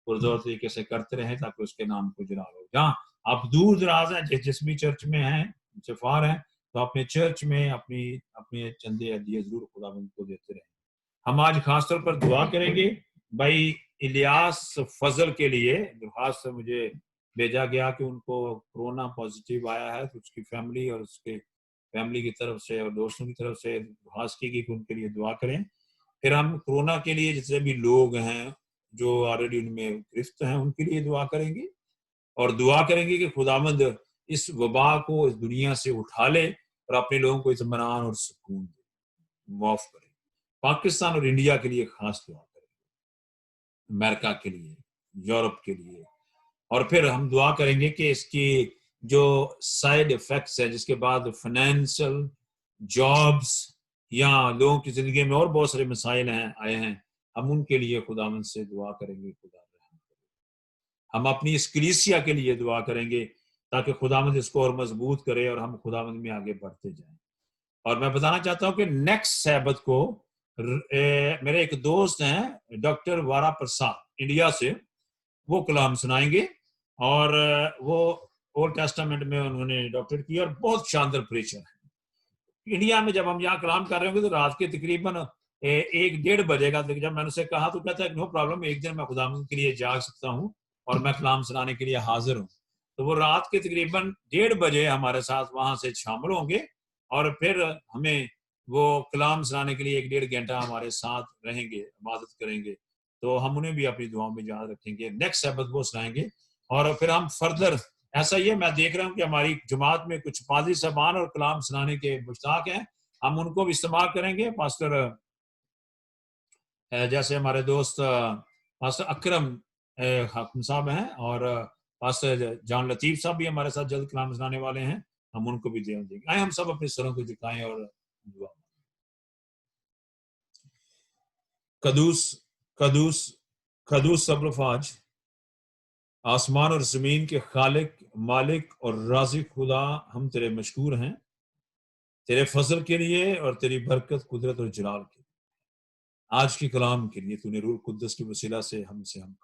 पुरजोर तरीके से करते रहें, ताकि उसके नाम को जलाल हो। जहाँ आप दूर दराज हैं, जिस भी चर्च में हैं, सफार हैं, तो अपने चर्च में अपने चंदे हदिये जरूर खुदावंद को देते रहें। हम आज खासतौर पर दुआ करेंगे भाई इलियास फजल के लिए। खास से मुझे भेजा गया कि उनको कोरोना पॉजिटिव आया है, तो उसकी फैमिली और उसके फैमिली की तरफ से और दोस्तों की तरफ से खास की कि उनके लिए दुआ करें। फिर हम कोरोना के लिए जितने भी लोग हैं जो ऑलरेडी उनमें गिरफ्त हैं उनके लिए दुआ करेंगे, और दुआ करेंगे कि खुदावंद इस वबा को इस दुनिया से उठा ले और अपने लोगों को इत्मीनान और सुकून दे, माफ करे। पाकिस्तान और इंडिया के लिए खास दुआ करेंगे, अमेरिका के लिए, यूरोप के लिए, और फिर हम दुआ करेंगे कि इसकी जो साइड इफेक्ट्स है, जिसके बाद फाइनेंशियल, जॉब्स या लोगों की जिंदगी में और बहुत सारे मसाइल हैं आए हैं, हम उनके लिए खुदावंद से दुआ करेंगे। खुदा हम अपनी इस कलीसिया के लिए दुआ करेंगे ताकि खुदावंद इसको और मजबूत करे और हम खुदावंद में आगे बढ़ते जाएं। और मैं बताना चाहता हूं कि नेक्स्ट सैबत को मेरे एक दोस्त हैं डॉक्टर वारा प्रसाद इंडिया से, वो कलाम सुनाएंगे, और वो ओल्ड टेस्टामेंट में उन्होंने डॉक्टरेट किया और बहुत शानदार प्रीचर है। इंडिया में जब हम यहाँ कलाम कर रहे होंगे तो रात के तकरीबन 1-1:30 बजेगा। तो जब मैंने उससे कहा तो कहता है नो प्रॉब्लम, एक दिन मैं खुदावंद के लिए जाग सकता हूँ और मैं कलाम सुनाने के लिए हाजिर हूँ। तो वो रात के तकरीबन 1:30 बजे हमारे साथ वहां से शामिल होंगे और फिर हमें वो कलाम सुनाने के लिए 1-1.5 घंटा हमारे साथ रहेंगे, इबादत करेंगे। तो हम उन्हें भी अपनी दुआओं में याद रखेंगे। नेक्स्ट सब्त वो सुनाएंगे और फिर हम फर्दर, ऐसा ही है, मैं देख रहा हूँ कि हमारी जमात में कुछ पादरी साहबान और कलाम सुनाने के मुश्ताक हैं, हम उनको भी इस्तेमाल करेंगे। पास्टर जैसे हमारे दोस्त पास्टर अकरम हाकिम साहब हैं और पास्टर जान लतीफ साहब भी हमारे साथ जल्द कलाम सुनाने वाले हैं, हम उनको भी देंगे। आए हम सब अपने सरों को झुकाएं और दुआ। कदूस कदूस कदूस सब्रफाज, आसमान और जमीन के खालिक, मालिक और राज़िक खुदा, हम तेरे मशकूर हैं तेरे फजल के लिए और तेरी बरकत, कुदरत और जलाल के लिए। आज के कलाम के लिए तूने रूह कुद्दस की वसीला से हम कलाम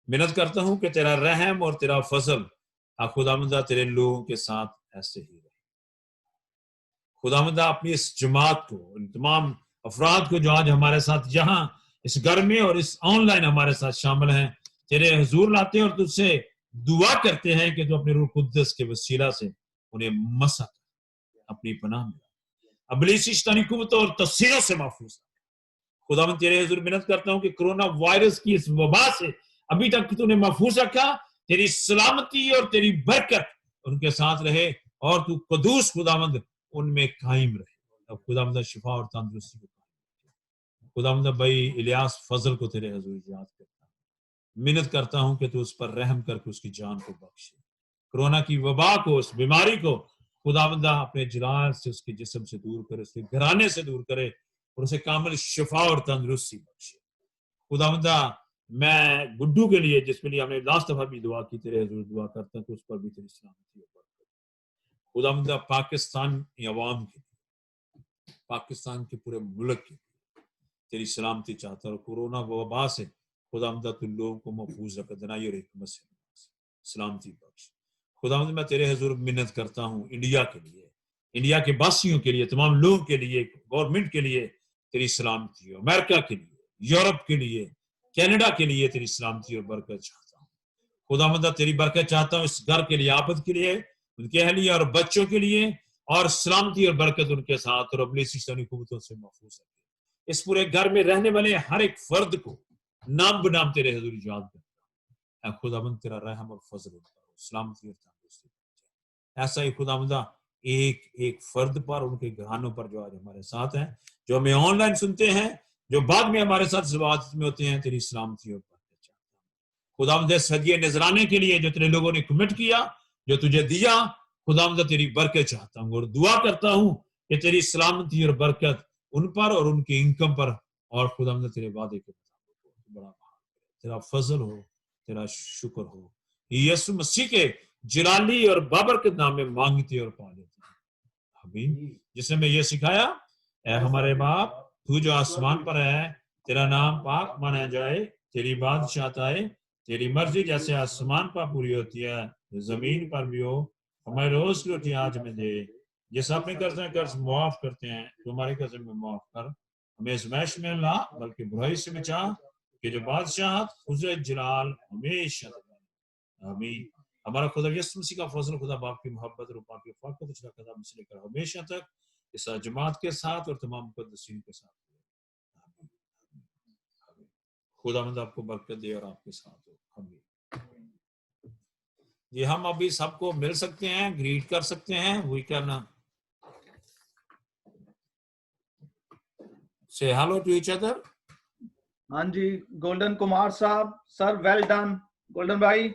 मिन्नत करता हूं कि तेरा रहम और तेरा फजल खुदावंदा तेरे लोगों के साथ ऐसे ही रहे। खुदावंदा अपनी इस जमात को, इन तमाम अफराद को जो आज हमारे साथ यहाँ इस घर में और इस ऑनलाइन हमारे साथ शामिल हैं, तेरे हुजूर लाते हैं और तुझसे दुआ करते हैं कि तू अपने रूह कुद्दस के वसीला से उन्हें मसा अपनी पनाह में, अबलीसी शैतानी कुव्वतों और तस्सीरों से महफूज। खुदावंद तेरे हुजूर मिन्नत करता हूं कि कोरोना वायरस की इस वबा से अभी तक तूने महफूज रखा, तेरी सलामती और तेरी बरकत उनके साथ रहे और तू कदूस खुदावंद उनमें कायम रहे। अब खुदावंद शिफा और तंदुरुस्ती को खुदावंद भाई इलियास फजल को तेरे हुजूर याद करता हूं, मिन्नत करता हूं कि तू उस पर रहम करके उसकी जान को बख्शे। कोरोना की वबा को, उस बीमारी को खुदावंदा अपने जलाल से उसके जिस्म से दूर करे, उसके घराने से दूर करे और उसे कामिल शिफा और तंदुरुस्ती बख्शे। खुदावंदा मैं गुड्डू के लिए, जिसके लिए हमने लास्ट दफा भी दुआ की, तेरे हुजूर दुआ करता हूं कि उस पर भी तेरी सलामती हो। खुदावंदा पाकिस्तान की अवाम के लिए, पाकिस्तान के पूरे मुल्क के लिए तेरी सलामती चाहता और कोरोना वबा से खुदावंदा तू लोगों को महफूज रख, दनाई और हिकमत से सलामती बख्श। खुदावंद मैं तेरे हुजूर मिन्नत करता हूँ इंडिया के लिए, इंडिया के बासियों के लिए, तमाम लोगों के लिए, गवर्नमेंट के लिए तेरी सलामती हो। अमेरिका के लिए, यूरोप के लिए, कनाडा के लिए तेरी सलामती और बरकत चाहता हूँ। खुदावंदा तेरी बरकत चाहता हूँ इस घर के लिए, आफत के लिए, उनके अहलिया और बच्चों के लिए, और सलामती और बरकत उनके साथ और अबलीसी शैतानी कुव्वतों से महफूज रखे। इस पूरे घर में रहने वाले हर एक फर्द को नाम बनाम तेरे हुजूर याद करता हूँ। खुदावंद तेरा रहम और फजल सलामती और तंदुरुस्ती। ऐसा ही खुदावंदा एक एक फर्द पर, उनके घरानों पर जो आज हमारे साथ हैं, जो हमें ऑनलाइन सुनते हैं, जो बाद में हमारे साथ इबादत में होते हैं, तेरी सलामती और बरकत चाहता हूं। खुदावंद इस हदिये नजराने के लिए जो तेरे लोगों ने कमिट किया, जो तुझे दिया, खुदावंद तेरी बरकत चाहता हूँ और दुआ करता हूँ कि तेरी सलामती और बरकत उन पर और उनकी इनकम पर, और खुदावंद तेरे वादे के मुताबिक बड़ा तेरा फजल हो, तेरा शुक्र हो। यीशु मसीह के जलाली और बाबरकत नाम में मांगते और पा लेते हैं, आमीन। जिसने मैं ये सिखाया, ऐ हमारे बाप तू जो आसमान पर है, तेरा नाम पाक माना जाए, तेरी बादशाहत आए, तेरी मर्जी जैसे आसमान पर पूरी होती है जमीन पर भी हो। हमारे रोज की रोटी आज हमें दे, जिस अपने कर्ज मुआफ करते हैं तो हमारे कर्ज में मुआफ कर, हमें आजमाइश में ला बल्कि बुराई से बचा, कि जो बादशाहत खुज़ जलाल हमेशा तक है। आमीन। हमारा खुदा यीशु मसीह का फजल, खुदा बाप की मोहब्बत और पाक की फ़ाक़त उसका कदम से लेकर हमेशा तक इस जमात के साथ और तमाम मुक़द्दसीन के साथ हो। खुदावंद आपको बरकत दे और आपके साथ हो। आमीन। ये हम अभी सबको मिल सकते हैं, ग्रीट कर सकते हैं। We can say hello to each other. हाँ जी, गोल्डन कुमार साहब, सर वेल डन। गोल्डन भाई